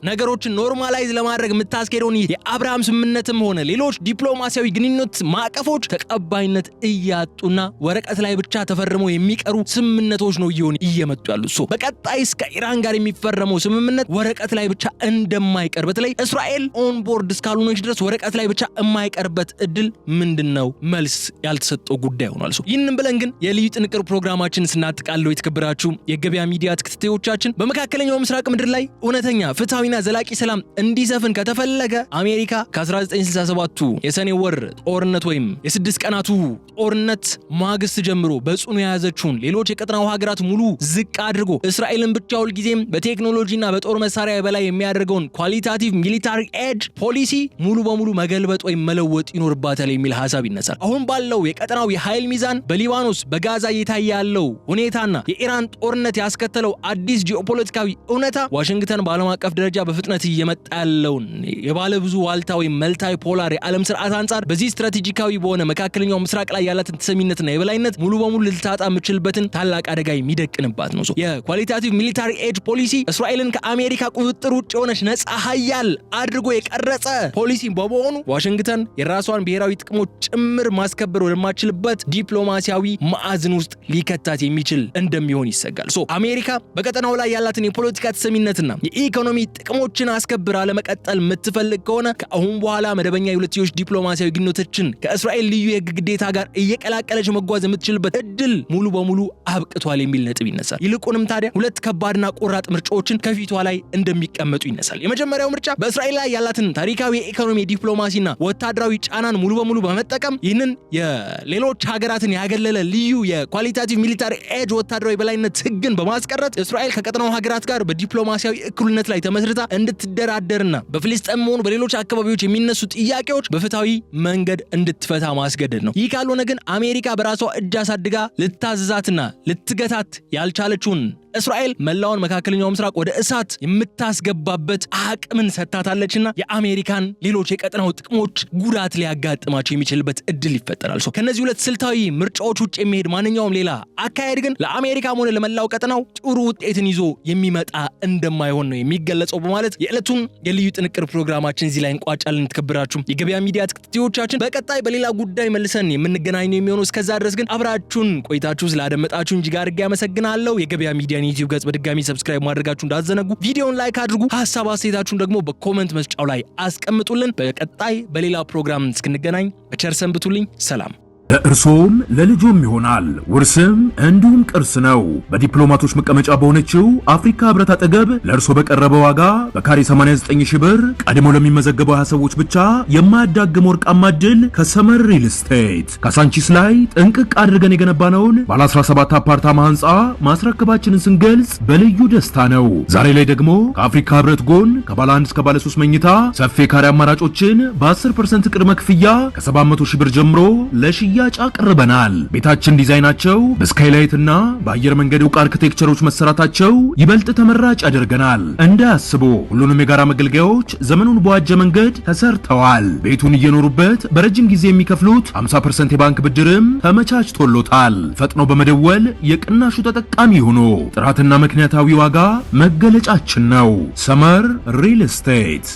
ነገሮችን ኖርማላይዝ ለማድረግ የምታስኬደውን የአብርሃም ስምምነትም ሆነ ሌሎች ዲፕሎማሲያዊ ግንኙነት ማዕቀፎች ተቀባይነት እያጡና ወረቀት ላይ ብቻ ተፈርመው የሚቀሩ ስምምነቶች ነው እየመጡ ያሉት። በቀጣይ እስከ ኢራን ጋር የሚፈረመው ስምምነት ወረቀት ላይ ብቻ እንደማይቀር በተለይ እስራኤል ኦን ቦርድ እስካልሆነች ድረስ ወረቀት ላይ ብቻ የማይቀርበት እድል ምንድነው? መልስ ያልተሰጠው ጉዳይ ሆኗል። ይህንን ብለን ግን የልዩ ጥንቅር ፕሮግራማችን ስናጠቃልለው የተከበራችሁ የገበያ ሚዲያ ተከታታዮቻችን በመካከለኛው ምስራቅ ምድር ላይ እውነተኛ ፍትሃዊና ዘላቂ ሰላም እንዲሰፍን ከተፈለገ አሜሪካ ከ1967ቱ የሰኔ ወር ጦርነት ወይም የ6 ቀናቱ ጦርነት ማግስት ጀምሮ በጽኑ የያዘችውን ሌሎች የቀጠናው ሀገራት ሙሉ ዝቅ አድርጎ እስራኤልን ብቻ ሁልጊዜም በቴክኖሎጂና በጦር መሳሪያ በላይ የሚያደርገውን ኳሊታቲቭ ሚሊታሪ ኤጅ ፖሊሲ ሙሉ በሙሉ መገልበጥ ወይም መለወጥ ይኖርባታል የሚል ሐሳብ ይነሳል። አሁን ባለው የቀጠናው የኃይል ሚዛን በሊባኖስ በጋዛ እየታየ ያለው ሁኔታና የኢራን ጦርነት ያስከተለው አዲስ ጂኦፖለቲካዊ እውነታ ዋሽንግተን በዓለም አቀፍ ደረጃ በፍጥነት እየመጣ ያለውን የባለ ብዙ ዋልታ ወይም መልታይ ፖላር የዓለም ስርዓት አንጻር በዚህ ስትራቴጂካዊ በሆነ መካከለኛው ምስራቅ ላይ ያላትን ተሰሚነትና የበላይነት ሙሉ በሙሉ ልታጣ የምትችልበትን ታላቅ አደጋ የሚደቅንባት ነው። የኳሊታቲቭ ሚሊታሪ ኤጅ ፖሊሲ ፖሊሲ እስራኤልን ከአሜሪካ ቁጥጥር ውጭ የሆነች ነፃ ሀያል አድርጎ የቀረጸ ፖሊሲ በመሆኑ ዋሽንግተን የራሷን ብሔራዊ ጥቅሞች ጭምር ማስከበር ወደማችልበት ዲፕሎማሲያዊ ማዕዘን ውስጥ ሊከታት የሚችል እንደሚሆን ይሰጋል። አሜሪካ በቀጠናው ላይ ያላትን የፖለቲካ ተሰሚነትና የኢኮኖሚ ጥቅሞችን አስከብራ ለመቀጠል የምትፈልግ ከሆነ ከአሁን በኋላ መደበኛ የሁለትዮሽ ዲፕሎማሲያዊ ግንኙነቶችን ከእስራኤል ልዩ የህግ ግዴታ ጋር እየቀላቀለች መጓዝ የምትችልበት እድል ሙሉ በሙሉ አብቅቷል የሚል ነጥብ ይነሳል። ይልቁንም ታዲያ ሁለት ከባድና ቆራጥ ምርጫዎችን ከፊቷ ላይ እንደሚቀመጡ ይነሳል። የመጀመሪያው ምርጫ በእስራኤል ላይ ያላትን ታሪካዊ የኢኮኖሚ ዲፕሎማሲና ወታደራዊ ጫናን ሙሉ በሙሉ በመጠቀም ይህንን የሌሎች ሀገራትን ያገለለ ልዩ የኳሊታቲቭ ሚሊታሪ ኤጅ ወታደራዊ በላይነት ህግን በማስቀረት እስራኤል ከቀጠናው ሀገራት ጋር በዲፕሎማሲያዊ እኩልነት ላይ ተመስርታ እንድትደራደርና በፍልስጤም ሆኑ በሌሎች አካባቢዎች የሚነሱ ጥያቄዎች በፍትሃዊ መንገድ እንድትፈታ ማስገደድ ነው። ይህ ካልሆነ ግን አሜሪካ በራሷ እጅ አሳድጋ ልታዘዛትና ልትገታት ያልቻለችውን እስራኤል መላውን መካከለኛው ምስራቅ ወደ እሳት የምታስገባበት አቅምን ሰጥታታለችና የአሜሪካን ሌሎች የቀጠናው ጥቅሞች ጉዳት ሊያጋጥማቸው የሚችልበት እድል ይፈጠራል። ከነዚህ ሁለት ስልታዊ ምርጫዎች ውጭ የሚሄድ ማንኛውም ሌላ አካሄድ ግን ለአሜሪካም ሆነ ለመላው ቀጠናው ጥሩ ውጤትን ይዞ የሚመጣ እንደማይሆን ነው የሚገለጸው በማለት የዕለቱን የልዩ ጥንቅር ፕሮግራማችን እዚህ ላይ እንቋጫለን። ተከብራችሁ የገበያ ሚዲያ ተከታታዮቻችን በቀጣይ በሌላ ጉዳይ መልሰን የምንገናኝ ነው የሚሆነው። እስከዛ ድረስ ግን አብራችሁን ቆይታችሁ ስላደመጣችሁ እጅግ አድርጌ አመሰግናለሁ። የገበያ ሚዲያ ዩቲዩብ ገጽ በድጋሚ ሰብስክራይብ ማድረጋችሁ እንዳትዘነጉ። ቪዲዮውን ላይክ አድርጉ። ሐሳብ አስተያየታችሁን ደግሞ በኮሜንት መስጫው ላይ አስቀምጡልን። በቀጣይ በሌላ ፕሮግራም እስክንገናኝ በቸር ሰንብቱልኝ። ሰላም። ለእርሶም ለልጆም ይሆናል ውርስም እንዲሁም ቅርስ ነው። በዲፕሎማቶች መቀመጫ በሆነችው አፍሪካ ህብረት አጠገብ ለእርሶ በቀረበ ዋጋ በካሬ 89,000 ብር ቀድሞ ለሚመዘገቡ 20 ሰዎች ብቻ የማያዳግም ወርቃማ ዕድል ከሰመር ሪል ስቴት ካሳንቺስ ላይ ጥንቅቅ አድርገን የገነባነውን ባለ 17 አፓርታማ ህንፃ ማስረከባችንን ስንገልጽ በልዩ ደስታ ነው። ዛሬ ላይ ደግሞ ከአፍሪካ ህብረት ጎን ከባለ 1 እስከ ባለ 3 መኝታ ሰፊ ካሬ አማራጮችን በ10% ቅድመ ክፍያ ከ700,000 ብር ጀምሮ ለሽያ አቅርበናል። ቤታችን ዲዛይናቸው በስካይላይት እና በአየር መንገድ ዕውቅ አርኪቴክቸሮች መሰራታቸው ይበልጥ ተመራጭ ያደርገናል። እንዳያስቡ ሁሉንም የጋራ መገልገያዎች ዘመኑን በዋጀ መንገድ ተሰርተዋል። ቤቱን እየኖሩበት በረጅም ጊዜ የሚከፍሉት 50% የባንክ ብድርም ተመቻችቶሎታል። ፈጥኖ በመደወል የቅናሹ ተጠቃሚ ሆኖ ጥራትና ምክንያታዊ ዋጋ መገለጫችን ነው። ሰመር ሪል ስቴት